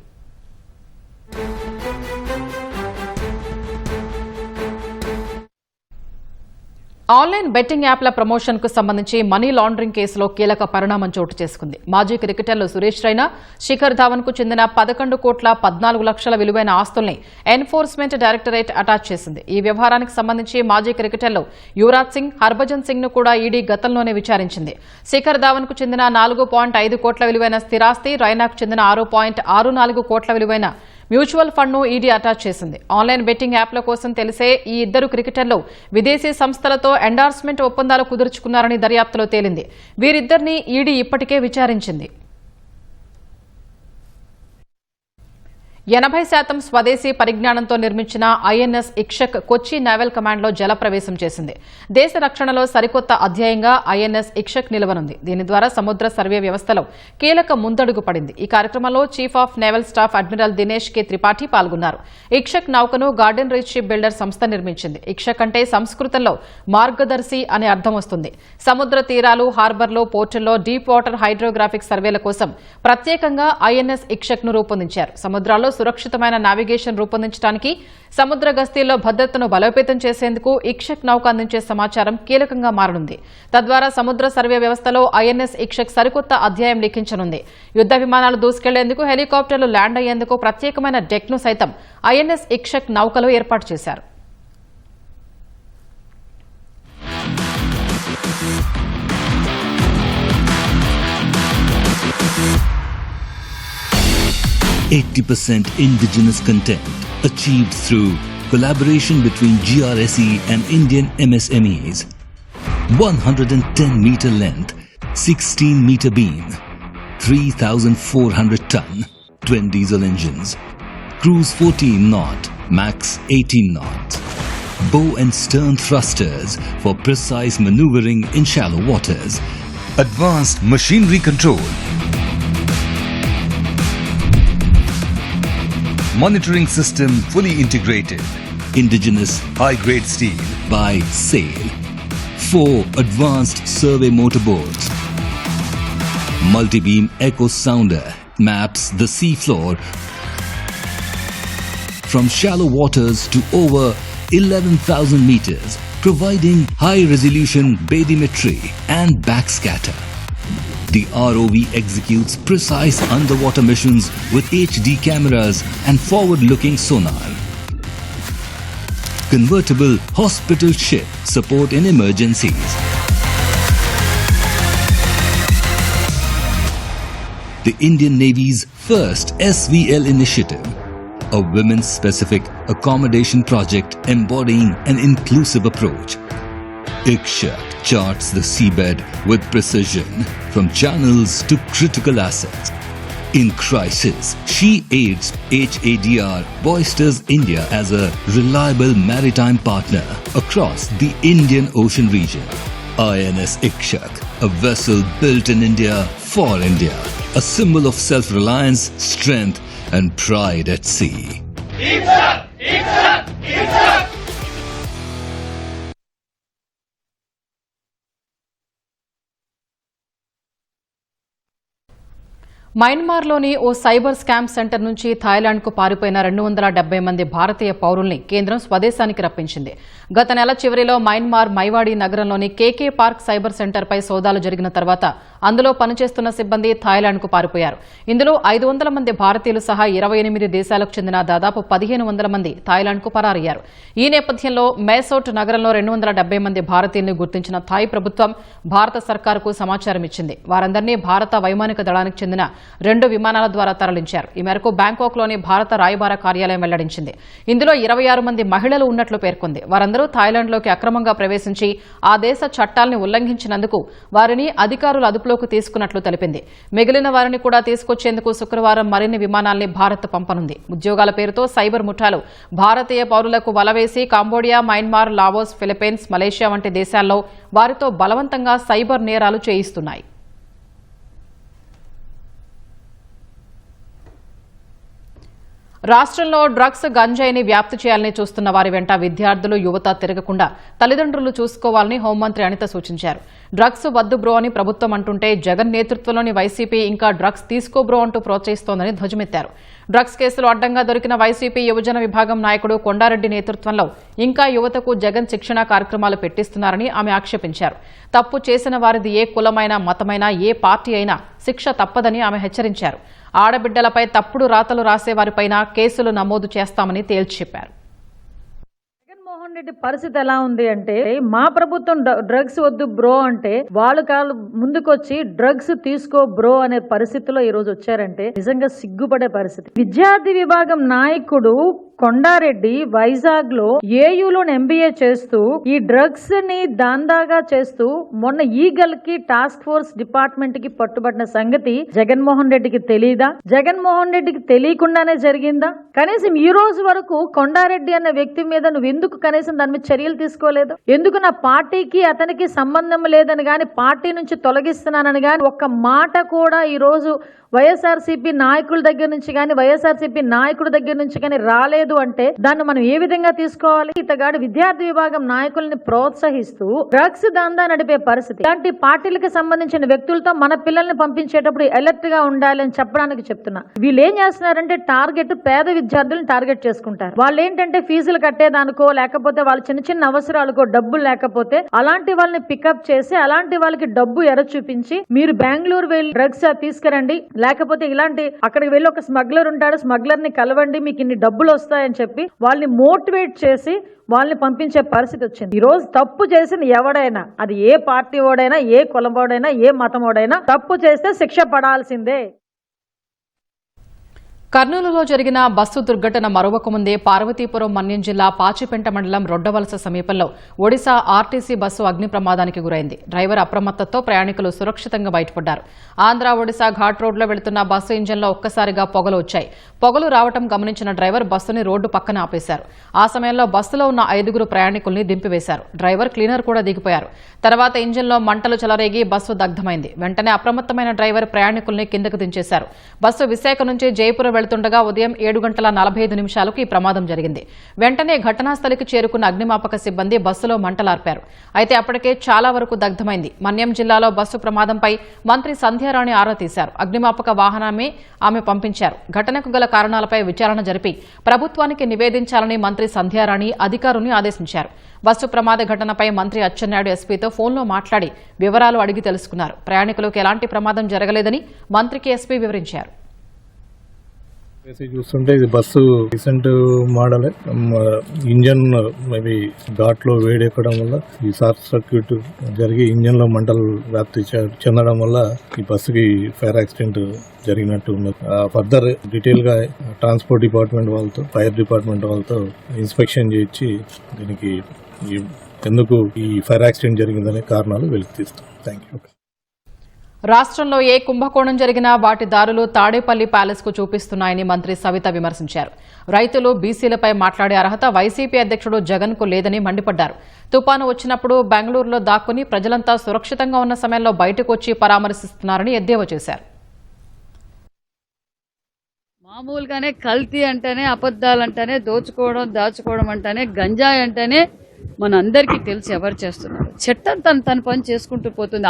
ఆన్లైన్ బెట్టింగ్ యాప్ల ప్రమోషన్ కు సంబంధించి మనీ లాండరింగ్ కేసులో కీలక పరిణామం చోటు చేసుకుంది. మాజీ క్రికెటర్లు సురేష్ రైనా, శిఖర్ ధావన్ కు చెందిన 11,14,00,000 విలువైన ఆస్తుల్ని ఎన్ఫోర్స్మెంట్ డైరెక్టరేట్ అటాచ్ చేసింది. ఈ వ్యవహారానికి సంబంధించి మాజీ క్రికెటర్లు యువరాజ్ సింగ్, హర్భజన్ సింగ్ ను కూడా ఈడీ గతంలోనే విచారించింది. శిఖర్ ధావన్ కు చెందిన 4.5 కోట్ల విలువైన స్థిరాస్తి, రైనాకు చెందిన 6.64 కోట్ల విలువైన మ్యూచువల్ ఫండ్ ను ఈడీ అటాచ్ చేసింది. ఆన్లైన్ బెట్టింగ్ యాప్ల కోసం తెలిసే ఈ ఇద్దరు క్రికెటర్లు విదేశీ సంస్థలతో ఎండార్స్మెంట్ ఒప్పందాలు కుదుర్చుకున్నారని దర్యాప్తులో తేలింది. వీరిద్దరిని ఈడీ ఇప్పటికే విచారించింది. 80% స్వదేశీ పరిజ్ఞానంతో నిర్మించిన ఐఎన్ఎస్ ఇక్షక్ కొచ్చి నేవల్ కమాండ్లో జలప్రవేశం చేసింది. దేశ రక్షణలో సరికొత్త అధ్యాయంగా ఐఎన్ఎస్ ఇక్షక్ నిలవనుంది. దీని ద్వారా సముద్ర సర్వే వ్యవస్థలో కీలక ముందడుగు పడింది. ఈ కార్యక్రమంలో chief of naval staff admiral Dinesh K Tripathi పాల్గొన్నారు. ఇక్షక్ నౌకను గార్డెన్ రీచ్ షిప్ బిల్డర్ సంస్థ నిర్మించింది. ఇక్షక్ అంటే సంస్కృతంలో మార్గదర్శి అనే అర్థం వస్తుంది. సముద్ర తీరాలు, హార్బర్లు, పోర్టుల్లో డీప్ వాటర్ హైడ్రోగ్రాఫిక్ సర్వేల కోసం ప్రత్యేకంగా ఐఎన్ఎస్ ఇక్షక్ ను రూపొందించారు. సముద్రాల్లో సురక్షితమైన నావిగేషన్ రూపొందించడానికి సముద్ర గస్తీల్లో భద్రతను బలోపేతం చేసేందుకు ఇక్షక్ నౌక అందించే సమాచారం కీలకంగా మారనుంది. తద్వారా సముద్ర సర్వే వ్యవస్థలో ఐఎన్ఎస్ ఇక్షక్ సరికొత్త అధ్యాయం లిఖించనుంది. యుద్ధ విమానాలు దూసుకెళ్లేందుకు, హెలికాప్టర్లు ల్యాండ్ అయ్యేందుకు ప్రత్యేకమైన డెక్ను సైతం ఐఎన్ఎస్ ఇక్షక్ నౌకలో ఏర్పాటు చేశారు. %80 indigenous content achieved through collaboration between GRSE and Indian MSMEs. 110-meter length, 16-meter beam, 3,400 ton, twin diesel engines, cruise 14 knot, max 18 knots, bow and stern thrusters for precise maneuvering in shallow waters, advanced machinery control, monitoring system fully integrated, indigenous high-grade steel by SAIL, 4 advanced survey motorboats, multi-beam echo sounder maps the sea floor from shallow waters to over 11,000 meters, providing high-resolution bathymetry and backscatter. The ROV executes precise underwater missions with HD cameras and forward-looking sonar. Convertible hospital ship support in emergencies. The Indian Navy's first SVL initiative, a women-specific accommodation project embodying an inclusive approach. Ikshak charts the seabed with precision, from channels to critical assets. In crisis, she aids HADR bolsters India as a reliable maritime partner across the Indian Ocean region. INS Ikshak, a vessel built in India for India, a symbol of self-reliance, strength and pride at sea. Ikshak! Ikshak! Ikshak! మయన్మార్లోని oh cyber scam centre నుంచి థాయిలాండ్కు పారిపోయిన 270 మంది భారతీయ పౌరుల్ని కేంద్రం స్వదేశానికి రప్పించింది. గత నెల చివరిలో Myanmar మైవాడి నగరంలోని కేకే park cyber సెంటర్పై సోదాలు జరిగిన తర్వాత అందులో పనిచేస్తున్న సిబ్బంది థాయిలాండ్కు పారిపోయారు. ఇందులో 500 మంది భారతీయులు సహా 28 దేశాలకు చెందిన దాదాపు 1500 మంది థాయిలాండ్కు పరారయ్యారు. ఈ నేపథ్యంలో మేసోట్ నగరంలో 270 మంది భారతీయుల్ని గుర్తించిన థాయ్ ప్రభుత్వం భారత సర్కారుకు సమాచారం ఇచ్చింది. వారందరినీ భారత వైమానిక దళానికి చెందిన 2 విమానాల ద్వారా తరలించారు. ఈ మేరకు బ్యాంకాక్లోని భారత రాయబార కార్యాలయం వెల్లడించింది. ఇందులో 26 మంది మహిళలు ఉన్నట్లు పేర్కొంది. వారందరూ థాయిలాండ్లోకి అక్రమంగా ప్రవేశించి ఆ దేశ చట్టాల్ని ఉల్లంఘించినందుకు వారిని అధికారులు అదుపులోకి తీసుకున్నట్లు తెలిపింది. మిగిలిన వారిని కూడా తీసుకొచ్చేందుకు శుక్రవారం మరిన్ని విమానాల్ని భారత్ పంపనుంది. ఉద్యోగాల పేరుతో సైబర్ ముఠాలు భారతీయ పౌరులకు వలవేసి Cambodia, Myanmar, Laos, Philippines, Malaysia వంటి దేశాల్లో వారితో బలవంతంగా సైబర్ నేరాలు చేయిస్తున్నాయి. రాష్ట్రంలో డ్రగ్స్, గంజాయిని వ్యాప్తి చేయాలని చూస్తున్న వారి వెంట విద్యార్థులు, యువత తిరగకుండా తల్లిదండ్రులు చూసుకోవాలని హోంమంత్రి అనిత సూచించారు. డ్రగ్స్ వద్దు బ్రో అని ప్రభుత్వం అంటుంటే జగన్ నేతృత్వంలోని వైసీపీ ఇంకా డ్రగ్స్ తీసుకో బ్రో అంటూ ప్రోత్సహిస్తోందని ధ్వజమెత్తారు. డ్రగ్స్ కేసులో అడ్డంగా దొరికిన వైసీపీ యువజన విభాగం నాయకుడు కొండారెడ్డి నేతృత్వంలో ఇంకా యువతకు జగన్ శిక్షణా కార్యక్రమాలు పెట్టిస్తున్నారని ఆమె ఆక్షేపించారు. తప్పు చేసిన వారిది ఏ కులమైనా, మతమైనా, ఏ పార్టీ అయినా శిక్ష తప్పదని ఆమె హెచ్చరించారు. ఆడబిడ్డలపై తప్పుడు రాతలు రాసేవారిపైన కేసులు నమోదు చేస్తామని తేల్చి చెప్పారు. జగన్మోహన్ రెడ్డి పరిస్థితి ఎలా ఉంది అంటే, మా ప్రభుత్వం డ్రగ్స్ వద్దు బ్రో అంటే వాళ్ళు కాళ్ళు ముందుకొచ్చి డ్రగ్స్ తీసుకో బ్రో అనే పరిస్థితిలో ఈ రోజు వచ్చారంటే నిజంగా సిగ్గుపడే పరిస్థితి. విద్యార్థి విభాగం నాయకుడు కొండారెడ్డి వైజాగ్ లో ఏయులో ఎంబీఏ చేస్తూ ఈ డ్రగ్స్ ని దాందాగా చేస్తూ మొన్న ఈగల్ కి టాస్క్ ఫోర్స్ డిపార్ట్మెంట్ కి పట్టుబడిన సంగతి జగన్మోహన్ రెడ్డికి తెలీదా? జగన్మోహన్ రెడ్డికి తెలియకుండానే జరిగిందా? కనీసం ఈ రోజు వరకు కొండారెడ్డి అనే వ్యక్తి మీద నువ్వు ఎందుకు కనీసం దాని మీద చర్యలు తీసుకోలేదు? ఎందుకు నా పార్టీకి అతనికి సంబంధం లేదని గాని, పార్టీ నుంచి తొలగిస్తున్నానని గాని ఒక్క మాట కూడా ఈ రోజు వైఎస్ఆర్సీపీ నాయకుల దగ్గర నుంచి కానీ వైఎస్ఆర్సీపీ నాయకుడి దగ్గర నుంచి కానీ రాలేదు అంటే దాన్ని మనం ఏ విధంగా తీసుకోవాలి? ఇతగాడు విద్యార్థి విభాగం నాయకుల్ని ప్రోత్సహిస్తూ డ్రగ్స్ దందా నడిపే పరిస్థితి. ఇలాంటి పార్టీలకు సంబంధించిన వ్యక్తులతో మన పిల్లల్ని పంపించేటప్పుడు అలర్ట్ గా ఉండాలి అని చెప్పడానికి చెప్తున్నా. వీళ్ళు ఏం చేస్తున్నారంటే టార్గెట్ పేద విద్యార్థులను టార్గెట్ చేసుకుంటారు. వాళ్ళు ఏంటంటే ఫీజులు కట్టేదానికో లేకపోతే వాళ్ళ చిన్న చిన్న అవసరాలకో డబ్బులు లేకపోతే అలాంటి వాళ్ళని పికప్ చేసి అలాంటి వాళ్ళకి డబ్బు ఎర చూపించి మీరు బెంగళూరు వెళ్ళి డ్రగ్స్ తీసుకురండి, లేకపోతే ఇలాంటి అక్కడికి వెళ్ళి ఒక స్మగ్లర్ ఉంటాడు, స్మగ్లర్ ని కలవండి, మీకు ఇన్ని డబ్బులు వస్తాయని చెప్పి వాళ్ళని మోటివేట్ చేసి వాళ్ళని పంపించే పరిస్థితి వచ్చింది. ఈ రోజు తప్పు చేసిన ఎవడైనా, అది ఏ పార్టీ ఓడైనా, ఏ కులం ఓడైనా, ఏ మతం ఓడైనా, తప్పు చేస్తే శిక్ష పడాల్సిందే. కర్నూలులో జరిగిన బస్సు దుర్ఘటన మరొక ముందే పార్వతీపురం మన్యం జిల్లా పాచిపెంట మండలం రొడ్డవలస సమీపంలో ఒడిశా ఆర్టీసీ బస్సు అగ్ని ప్రమాదానికి గురైంది. డ్రైవర్ అప్రమత్తతో ప్రయాణికులు సురక్షితంగా బయటపడ్డారు. ఆంధ్ర ఒడిశా ఘాట్ రోడ్లో వెళుతున్న బస్సు ఇంజన్లో ఒక్కసారిగా పొగలు వచ్చాయి. పొగలు రావడం గమనించిన డ్రైవర్ బస్సుని రోడ్డు పక్కన ఆపేశారు. ఆ సమయంలో బస్సులో ఉన్న 5 ప్రయాణికుల్ని దింపివేశారు. డ్రైవర్ క్లీనర్ కూడా దిగిపోయారు. తర్వాత ఇంజన్లో మంటలు చెలరేగి బస్సు దగ్ధమైంది. వెంటనే అప్రమత్తమైన డ్రైవర్ ప్రయాణికుల్ని కిందకు దించేశారు. బస్సు విశాఖ నుంచి జైపురం వెళ్తుండగా ఉదయం 7:45 ఈ ప్రమాదం జరిగింది. వెంటనే ఘటనాస్థలికి చేరుకున్న అగ్నిమాపక సిబ్బంది బస్సులో మంటలార్పారు. అయితే అప్పటికే చాలా వరకు దగ్ధమైంది. మన్యం జిల్లాలో బస్సు ప్రమాదంపై మంత్రి సంధ్యారాణి ఆరా తీశారు. అగ్నిమాపక వాహనాన్ని ఆమె పంపించారు. ఘటనకు గల కారణాలపై విచారణ జరిపి ప్రభుత్వానికి నివేదించాలని మంత్రి సంధ్యారాణి అధికారుల్ని ఆదేశించారు. బస్సు ప్రమాద ఘటనపై మంత్రి అచ్చెన్నాయుడు ఎస్పీతో ఫోన్లో మాట్లాడి వివరాలు అడిగి తెలుసుకున్నారు. ప్రయాణికులకు ఎలాంటి ప్రమాదం జరగలేదని మంత్రికి ఎస్పీ వివరించారు. చూస్తుంటే ఇది bus recent model, engine maybe ghat లో వేడెక్కడం వల్ల ఈ షార్ట్ సర్క్యూట్ జరిగి ఇంజన్ లో మంటలు వ్యాప్తి చెందడం వల్ల ఈ బస్సుకి ఫైర్ యాక్సిడెంట్ జరిగినట్టు ఉన్నది. ఫర్దర్ డీటెయిల్ గా ట్రాన్స్పోర్ట్ డిపార్ట్మెంట్ వాళ్ళతో, ఫైర్ డిపార్ట్మెంట్ వాళ్ళతో ఇన్స్పెక్షన్ చేయించి దీనికి ఎందుకు ఈ ఫైర్ యాక్సిడెంట్ జరిగిందనే కారణాలు వెలికి తీస్తాం. Thank you. రాష్ట్రంలో ఏ కుంభకోణం జరిగినా వాటి దారులు తాడేపల్లి ప్యాలెస్ కు చూపిస్తున్నాయని మంత్రి సవిత విమర్శించారు. రైతులు, బీసీలపై మాట్లాడే అర్హత వైసీపీ అధ్యక్షుడు జగన్ కు లేదని మండిపడ్డారు. తుపాను వచ్చినప్పుడు బెంగళూరులో దాక్కుని ప్రజలంతా సురక్షితంగా ఉన్న సమయంలో బయటకు వచ్చి పరామర్శిస్తున్నారని ఎద్దేవా చేశారు. మామూలుగానే కల్తీ అంటేనే, అబద్దాలంటేనే, దోచుకోవడం, దాచుకోవడం అంటేనే, గంజాయి అంటేనే మన అందరికీ తెలుసు ఎవరు చేస్తున్నారు. చట్టం తన పని చేసుకుంటూ పోతుంది.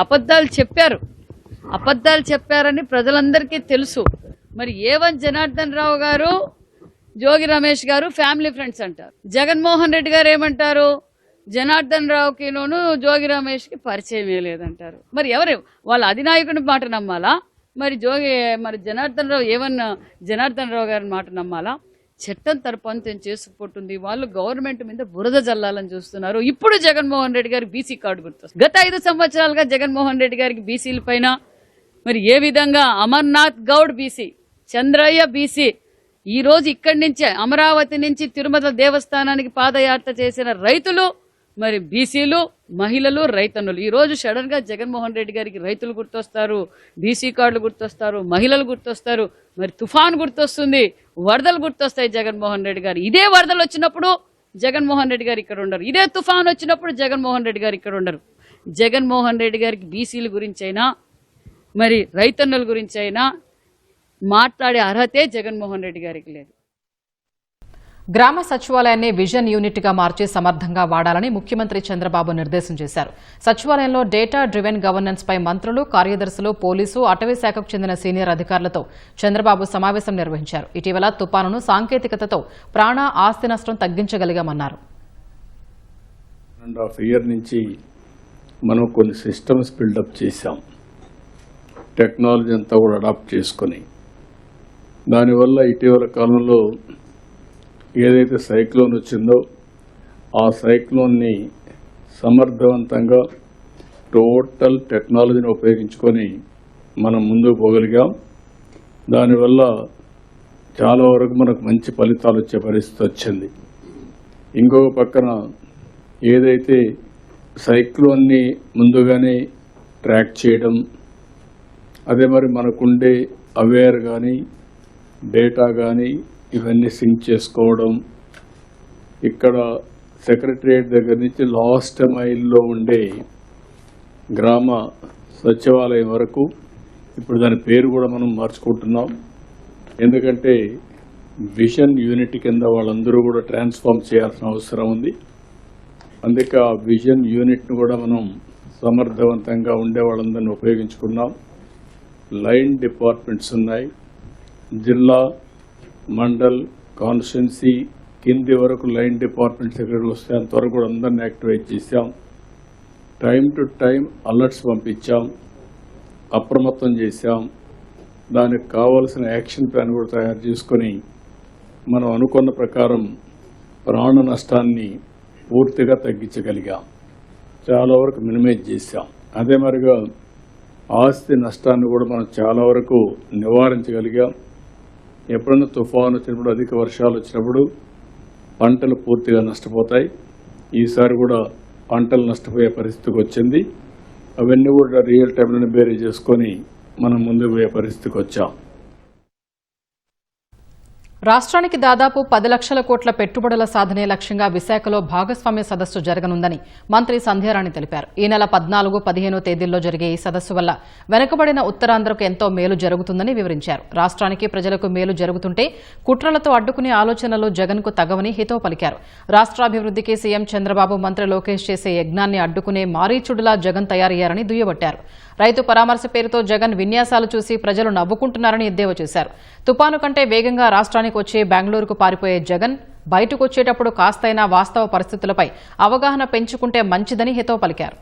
అబద్దాలు చెప్పారని ప్రజలందరికీ తెలుసు. మరి ఏవన్ జనార్దన్ రావు గారు, జోగి రమేష్ గారు ఫ్యామిలీ ఫ్రెండ్స్ అంటారు. జగన్మోహన్ రెడ్డి గారు ఏమంటారు? జనార్దన్ రావుకిను జోగి రమేష్కి పరిచయమే లేదంటారు. మరి ఎవరు వాళ్ళ అధినాయకుని మాట నమ్మాలా? మరి జనార్దన్ రావు గారి మాట నమ్మాలా? చట్టం తన పని చేసుకుపోతుంది. వాళ్ళు గవర్నమెంట్ మీద బురద జల్లాలని చూస్తున్నారు. ఇప్పుడు జగన్మోహన్ రెడ్డి గారికి బీసీ కార్డు గుర్తొస్తుంది. గత 5 సంవత్సరాలుగా జగన్మోహన్ రెడ్డి గారికి బీసీల పైన మరి ఏ విధంగా అమర్నాథ్ గౌడ్ బీసీ, చంద్రయ్య బీసీ, ఈ రోజు ఇక్కడి నుంచే అమరావతి నుంచి తిరుమల దేవస్థానానికి పాదయాత్ర చేసిన రైతులు, మరి బీసీలు, మహిళలు, రైతన్నులు. ఈ రోజు సడన్ గా జగన్మోహన్ రెడ్డి గారికి రైతులు గుర్తొస్తారు, బీసీ కార్డులు గుర్తొస్తారు, మహిళలు గుర్తొస్తారు, మరి తుఫాన్ గుర్తొస్తుంది, వరదలు గుర్తొస్తాయి జగన్మోహన్ రెడ్డి గారు. ఇదే వరదలు వచ్చినప్పుడు జగన్మోహన్ రెడ్డి గారు ఇక్కడ ఉండరు. ఇదే తుఫాన్ వచ్చినప్పుడు జగన్మోహన్ రెడ్డి గారు ఇక్కడ ఉండరు. జగన్మోహన్ రెడ్డి గారికి బీసీల గురించి అయినా, మరి రైతన్నుల గురించి అయినా మాట్లాడే అర్హతే జగన్మోహన్ రెడ్డి గారికి లేదు. గ్రామ సచివాలయాన్ని విజన్ యూనిట్ గా మార్చి సమర్థంగా వాడాలని ముఖ్యమంత్రి చంద్రబాబు నిర్దేశం చేశారు. సచివాలయంలో డేటా డ్రివెన్ గవర్నెన్స్ పై మంత్రులు, కార్యదర్శులు, పోలీసు, అటవీ శాఖకు చెందిన సీనియర్ అధికారులతో చంద్రబాబు సమావేశం నిర్వహించారు. ఇటీవల తుపానును సాంకేతికతతో ప్రాణ, ఆస్తి నష్టం తగ్గించగలిగామన్నారు. 1.5 years నుంచి మనం కొన్ని సిస్టమ్స్ బిల్డప్ చేశాం. టెక్నాలజీ అంతా కూడా అడాప్ట్ చేసుకొని, దానివల్ల ఇటీవల కాలంలో ఏదైతే సైక్లోన్ వచ్చిందో ఆ సైక్లోన్ని సమర్థవంతంగా టోటల్ టెక్నాలజీని ఉపయోగించుకొని మనం ముందుకు పోగలిగాం. దానివల్ల చాలా వరకు మనకు మంచి ఫలితాలు వచ్చే పరిస్థితి వచ్చింది. ఇంకొక పక్కన ఏదైతే సైక్లోన్ని ముందుగానే ట్రాక్ చేయడం, అదే మరి మనకుండే అవేర్ కానీ, డేటా కానీ ఇవన్నీ సింక్ చేసుకోవడం, ఇక్కడ సెక్రటరియట్ దగ్గర నుంచి లాస్ట్ మైల్లో ఉండే గ్రామ సచివాలయం వరకు ఇప్పుడు దాని పేరు కూడా మనం మార్చుకుంటున్నాం. ఎందుకంటే విజన్ యూనిట్ కింద వాళ్ళందరూ కూడా ట్రాన్స్ఫార్మ్ చేయాల్సిన అవసరం ఉంది. అందుకే ఆ విజన్ యూనిట్ను కూడా మనం సమర్థవంతంగా ఉండే వాళ్ళందరినీ ఉపయోగించుకున్నాం. లైన్ డిపార్ట్మెంట్స్ ఉన్నాయి. జిల్లా, మండల్, కాన్స్టిట్యున్సీ కింది వరకు లైన్ డిపార్ట్మెంట్స్ ఎక్కడికి వస్తే అంతవరకు కూడా అందరినీ యాక్టివేట్ చేశాం. టైం టు టైం అలర్ట్స్ పంపించాం, అప్రమత్తం చేశాం. దానికి కావాల్సిన యాక్షన్ ప్లాన్ కూడా తయారు చేసుకొని మనం అనుకున్న ప్రకారం ప్రాణ నష్టాన్ని పూర్తిగా తగ్గించగలిగాం. చాలా వరకు మినిమైజ్ చేశాం. అదే మరిగా ఆస్తి నష్టాన్ని కూడా మనం చాలా వరకు నివారించగలిగాం. ఎప్పుడైనా తుఫాను వచ్చినప్పుడు, అధిక వర్షాలు వచ్చినప్పుడు పంటలు పూర్తిగా నష్టపోతాయి. ఈసారి కూడా పంటలు నష్టపోయే పరిస్థితికి వచ్చింది. అవన్నీ కూడా రియల్ టైంలోనే బేరీ చేసుకొని మనం ముందుకు పోయే పరిస్థితికి వచ్చాం. రాష్ట్రానికి దాదాపు 10 లక్షల కోట్ల పెట్టుబడుల సాధనే లక్ష్యంగా విశాఖలో భాగస్వామ్య సదస్సు జరగనుందని మంత్రి సంధ్యారాణి తెలిపారు. ఈ నెల 14, 15 తేదీల్లో జరిగే ఈ సదస్సు వల్ల వెనుకబడిన ఉత్తరాంధ్రకు ఎంతో మేలు జరుగుతుందని వివరించారు. రాష్ట్రానికి ప్రజలకు మేలు జరుగుతుంటే కుట్రలతో అడ్డుకునే ఆలోచనలు జగన్కు తగవని హితవు పలికారు. రాష్ట్రాభివృద్ధికి సీఎం చంద్రబాబు, మంత్రి లోకేష్ చేసే యజ్ఞాన్ని అడ్డుకునే మారీచుడులా జగన్ తయారయ్యారని దుయ్యబట్టారు. రైతు పరామర్శ పేరుతో జగన్ విన్యాసాలు చూసి ప్రజలు నవ్వుకుంటున్నారని ఎద్దేవా చేశారు. తుపాను కంటే వేగంగా రాష్ట్రానికి వచ్చి బెంగళూరుకు పారిపోయే జగన్ బయటకు వచ్చేటప్పుడు కాస్తైనా వాస్తవ పరిస్థితులపై అవగాహన పెంచుకుంటే మంచిదని హితవు పలికారు.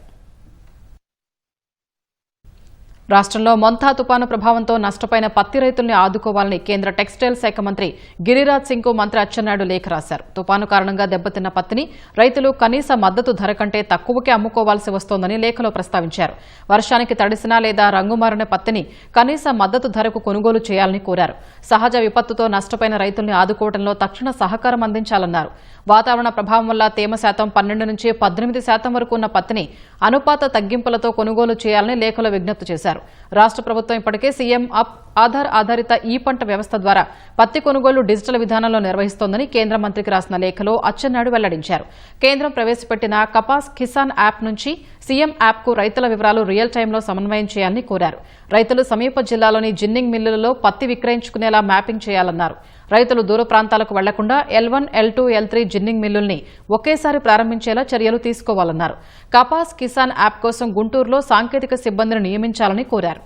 రాష్ట్రంలో మొంతా తుపాను ప్రభావంతో నష్టపోయిన పత్తి రైతుల్ని ఆదుకోవాలని కేంద్ర టెక్స్టైల్ శాఖ మంత్రి గిరిరాజ్ సింగ్ కు మంత్రి అచ్చెన్నాయుడు లేఖ రాశారు. తుపాను కారణంగా దెబ్బతిన్న పత్తిని రైతులు కనీస మద్దతు ధర కంటే తక్కువకే అమ్ముకోవాల్సి వస్తోందని లేఖలో ప్రస్తావించారు. వర్షానికి తడిసినా లేదా రంగుమారిన పత్తిని కనీస మద్దతు ధరకు కొనుగోలు చేయాలని కోరారు. సహజ విపత్తుతో నష్టపోయిన రైతుల్ని ఆదుకోవడంలో తక్షణ సహకారం అందించాలన్నారు. వాతావరణ ప్రభావం వల్ల తేమ శాతం 12 నుంచి 18% వరకు ఉన్న పత్తిని అనుపాత తగ్గింపులతో కొనుగోలు చేయాలని లేఖలో విజ్ఞప్తి చేశారు. రాష్ట్ర ప్రభుత్వం ఇప్పటికే సీఎం అప్ ఆధార్ ఆధారిత ఈ పంట వ్యవస్థ ద్వారా పత్తి కొనుగోలు డిజిటల్ విధానంలో నిర్వహిస్తోందని కేంద్ర మంత్రికి రాసిన లేఖలో అచ్చెన్నాయుడు వెల్లడించారు. కేంద్రం ప్రవేశపెట్టిన కపాస్ కిసాన్ యాప్ నుంచి సీఎం యాప్కు రైతుల వివరాలు రియల్ టైంలో సమన్వయం చేయాలని కోరారు. రైతులు సమీప జిల్లాలోని జిన్నింగ్ మిల్లులలో పత్తి విక్రయించుకునేలా మ్యాపింగ్ చేయాలన్నారు. రైతులు దూర ప్రాంతాలకు వెళ్లకుండా L1, L2, L3 జిన్నింగ్ మిల్లుల్ని ఒకేసారి ప్రారంభించేలా చర్యలు తీసుకోవాలన్నారు. కపాస్ కిసాన్ యాప్ కోసం గుంటూరులో సాంకేతిక సిబ్బందిని నియమించాలని కోరారు.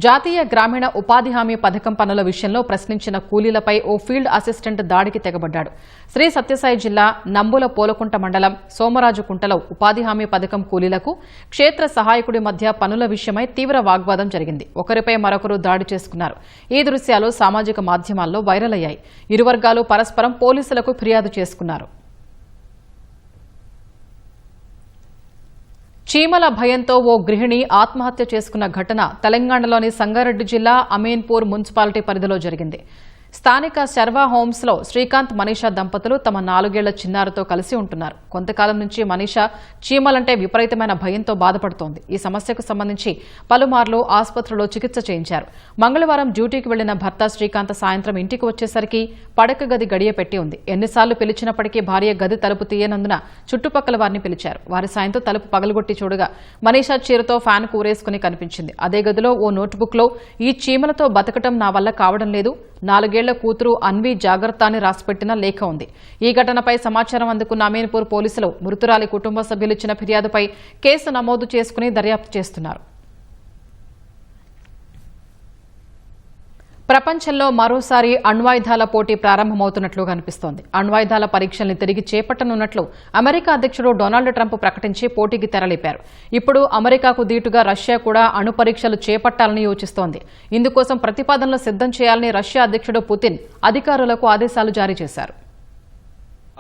జాతీయ గ్రామీణ ఉపాధి హామీ పథకం పనుల విషయంలో ప్రశ్నించిన కూలీలపై ఓ ఫీల్డ్ అసిస్టెంట్ దాడికి తెగబడ్డాడు. శ్రీ సత్యసాయి జిల్లా నంబుల పోలకుంట మండలం సోమరాజుకుంటలో ఉపాధి హామీ పథకం కూలీలకు క్షేత్ర సహాయకుడి మధ్య పనుల విషయమై తీవ్ర వాగ్వాదం జరిగింది. ఒకరిపై మరొకరు దాడి చేసుకున్నారు. ఈ దృశ్యాలు సామాజిక మాధ్యమాల్లో వైరల్ అయ్యాయి. ఇరు వర్గాలు పరస్పరం పోలీసులకు ఫిర్యాదు చేసుకున్నారు. చీమల భయంతో ఓ గృహిణి ఆత్మహత్య చేసుకున్న ఘటన తెలంగాణలోని సంగారెడ్డి జిల్లా అమీన్పూర్ మున్సిపాలిటీ పరిధిలో జరిగింది. స్థానిక శర్వా హోమ్స్ లో శ్రీకాంత్, మనీషా దంపతులు తమ 4 ఏళ్ల చిన్నారితో కలిసి ఉంటున్నారు. కొంతకాలం నుంచి మనీషా చీమలంటే విపరీతమైన భయంతో బాధపడుతోంది. ఈ సమస్యకు సంబంధించి పలుమార్లు ఆసుపత్రిలో చికిత్స చేయించారు. మంగళవారం డ్యూటీకి వెళ్లిన భర్త శ్రీకాంత్ సాయంత్రం ఇంటికి వచ్చేసరికి పడక గది గడియ పెట్టి ఉంది. ఎన్నిసార్లు పిలిచినప్పటికీ భార్య గది తలుపు తీయనందున చుట్టుపక్కల వారిని పిలిచారు. వారి సాయంతో తలుపు పగలగొట్టి చూడగా మనీషా చీరతో ఫ్యాన్ కూరేసుకుని కనిపించింది. అదే గదిలో ఓ నోట్బుక్ లో ఈ చీమలతో బతకటం నా వల్ల కావడం లేదు, 4 ఏళ్ల కూతురు అన్వి జాగ్రత్త అని రాసిపెట్టిన లేఖ ఉంది. ఈ ఘటనపై సమాచారం అందుకున్న అమీన్పూర్ పోలీసులు మృతురాలి కుటుంబ సభ్యులు ఇచ్చిన ఫిర్యాదుపై కేసు నమోదు చేసుకుని దర్యాప్తు చేస్తున్నారు. ప్రపంచంలో మరోసారి అణ్వాయుధాల పోటీ ప్రారంభమవుతున్నట్లు కనిపిస్తోంది. అణ్వాయుధాల పరీక్షల్ని తిరిగి చేపట్టనున్నట్లు అమెరికా అధ్యక్షుడు డొనాల్డ్ ట్రంప్ ప్రకటించి పోటీకి తెరలేపారు. ఇప్పుడు అమెరికాకు దీటుగా రష్యా కూడా అణు పరీక్షలు చేపట్టాలని యోచిస్తోంది. ఇందుకోసం ప్రతిపాదనలు సిద్ధం చేయాలని రష్యా అధ్యక్షుడు పుతిన్ అధికారులకు ఆదేశాలు జారీ చేశారు.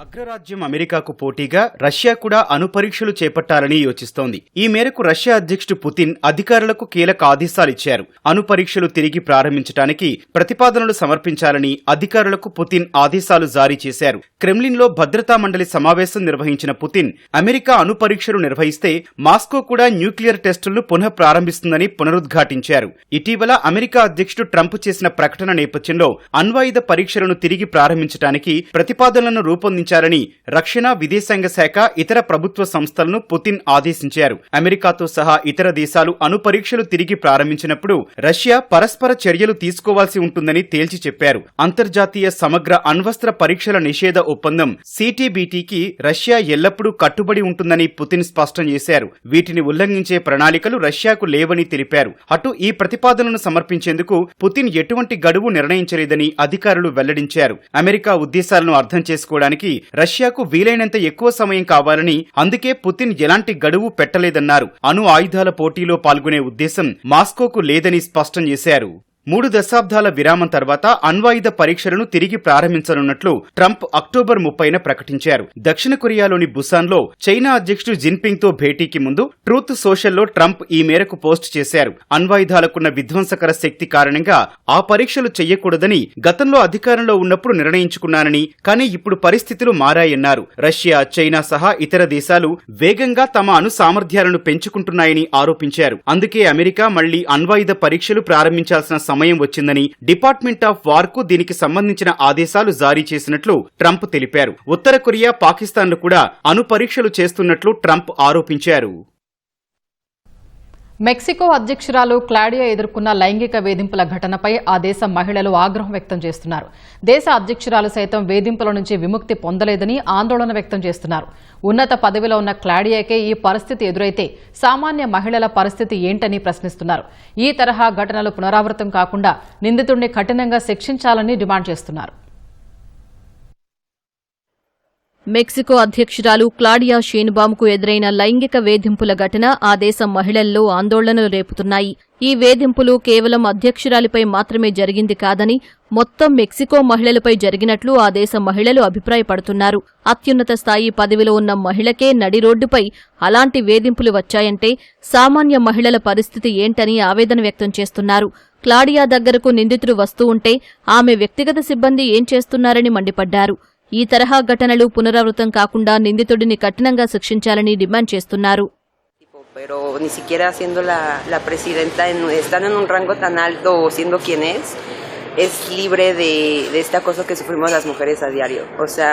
అగ్రరాజ్యం అమెరికాకు పోటీగా రష్యా కూడా అణు పరీక్షలు చేపట్టాలని యోచిస్తోంది. ఈ మేరకు రష్యా అధ్యక్షుడు పుతిన్ అధికారులకు కీలక ఆదేశాలిచ్చారు. అణు పరీక్షలు తిరిగి ప్రారంభించడానికి ప్రతిపాదనలు సమర్పించాలని అధికారులకు పుతిన్ ఆదేశాలు జారీ చేశారు. క్రెమ్లిన్లో భద్రతా మండలి సమావేశం నిర్వహించిన పుతిన్ అమెరికా అణు పరీక్షలు నిర్వహిస్తే మాస్కో కూడా న్యూక్లియర్ టెస్టులను పునః ప్రారంభిస్తుందని పునరుద్ఘాటించారు. ఇటీవల అమెరికా అధ్యక్షుడు ట్రంప్ చేసిన ప్రకటన నేపథ్యంలో అణ్వాయుధ పరీక్షలను తిరిగి ప్రారంభించడానికి ప్రతిపాదనలను రూపొందించారు ప్రారంభించాలని రక్షణ, విదేశాంగ శాఖ, ఇతర ప్రభుత్వ సంస్థలను పుతిన్ ఆదేశించారు. అమెరికాతో సహా ఇతర దేశాలు అణు పరీక్షలు తిరిగి ప్రారంభించినప్పుడు రష్యా పరస్పర చర్యలు తీసుకోవాల్సి ఉంటుందని తేల్చి చెప్పారు. అంతర్జాతీయ సమగ్ర అణ్వస్త్ర పరీక్షల నిషేధ ఒప్పందం CTBTకి రష్యా ఎల్లప్పుడూ కట్టుబడి ఉంటుందని పుతిన్ స్పష్టం చేశారు. వీటిని ఉల్లంఘించే ప్రణాళికలు రష్యాకు లేవని తెలిపారు. అటు ఈ ప్రతిపాదనను సమర్పించేందుకు పుతిన్ ఎటువంటి గడువు నిర్ణయించలేదని అధికారులు వెల్లడించారు. అమెరికా ఉద్దేశాలను అర్థం చేసుకోవడానికి రష్యాకు వీలైనంత ఎక్కువ సమయం కావాలని, అందుకే పుతిన్ ఎలాంటి గడువు పెట్టలేదన్నారు. అణు ఆయుధాల పోటీలో పాల్గొనే ఉద్దేశం మాస్కోకు లేదని స్పష్టం చేశారు. 3 దశాబ్దాల విరామం తర్వాత అణ్వాయుధ పరీక్షలను తిరిగి ప్రారంభించనున్నట్లు ట్రంప్ అక్టోబర్ 30న ప్రకటించారు. దక్షిణ కొరియాలోని బుసాన్లో చైనా అధ్యక్షుడు జిన్పింగ్ తో భేటీకి ముందు ట్రూత్ సోషల్లో ట్రంప్ ఈ మేరకు పోస్ట్ చేశారు. అణ్వాయుధాలకున్న విధ్వంసకర శక్తి కారణంగా ఆ పరీక్షలు చెయ్యకూడదని గతంలో అధికారంలో ఉన్నప్పుడు నిర్ణయించుకున్నానని, కానీ ఇప్పుడు పరిస్థితులు మారాయన్నారు. రష్యా, చైనా సహా ఇతర దేశాలు వేగంగా తమ అణు సామర్థ్యాలను పెంచుకుంటున్నాయని ఆరోపించారు. అందుకే అమెరికా మళ్లీ అణ్వాయుధ పరీక్షలు ప్రారంభించాల్సిన సమయం వచ్చిందని, డిపార్ట్మెంట్ ఆఫ్ వార్ కు దీనికి సంబంధించిన ఆదేశాలు జారీ చేసినట్లు ట్రంప్ తెలిపారు. ఉత్తర కొరియా, పాకిస్తాన్లు కూడా అణు పరీక్షలు చేస్తున్నట్లు ట్రంప్ ఆరోపించారు. మెక్సికో అధ్యక్షురాలు క్లాడియా ఎదుర్కొన్న లైంగిక వేధింపుల ఘటనపై ఆ దేశ మహిళలు ఆగ్రహం వ్యక్తం చేస్తున్నారు. దేశ అధ్యక్షురాలు సైతం వేధింపుల నుంచి విముక్తి పొందలేదని ఆందోళన వ్యక్తం చేస్తున్నారు. ఉన్నత పదవిలో ఉన్న క్లాడియాకే ఈ పరిస్థితి ఎదురైతే సామాన్య మహిళల పరిస్థితి ఏంటని ప్రశ్నిస్తున్నారు. ఈ తరహా ఘటనలు పునరావృతం కాకుండా నిందితుడిని కఠినంగా శిక్షించాలని డిమాండ్ చేస్తున్నారు. మెక్సికో అధ్యక్షురాలు క్లాడియా షేన్బామ్కు ఎదురైన లైంగిక వేధింపుల ఘటన ఆ దేశ మహిళల్లో ఆందోళనలు రేపుతున్నాయి. ఈ వేధింపులు కేవలం అధ్యక్షురాలిపై మాత్రమే జరిగింది కాదని, మొత్తం మెక్సికో మహిళలపై జరిగినట్లు ఆ దేశ మహిళలు అభిప్రాయపడుతున్నారు. అత్యున్నత స్థాయి పదవిలో ఉన్న మహిళకే నడి రోడ్డుపై అలాంటి వేధింపులు వచ్చాయంటే సామాన్య మహిళల పరిస్థితి ఏంటని ఆవేదన వ్యక్తం చేస్తున్నారు. క్లాడియా దగ్గరకు నిందితుడు వస్తూ ఉంటే ఆమె వ్యక్తిగత సిబ్బంది ఏం చేస్తున్నారని మండిపడ్డారు. ఈ తరహా ఘటనలు పునరావృతం కాకుండా నిందితుడిని కఠినంగా శిక్షించాలని డిమాండ్ చేస్తున్నారు. Pero ni siquiera siendo la presidenta, estando en un rango tan alto o siendo quien es libre de este acoso que sufrimos las mujeres a diario. O sea,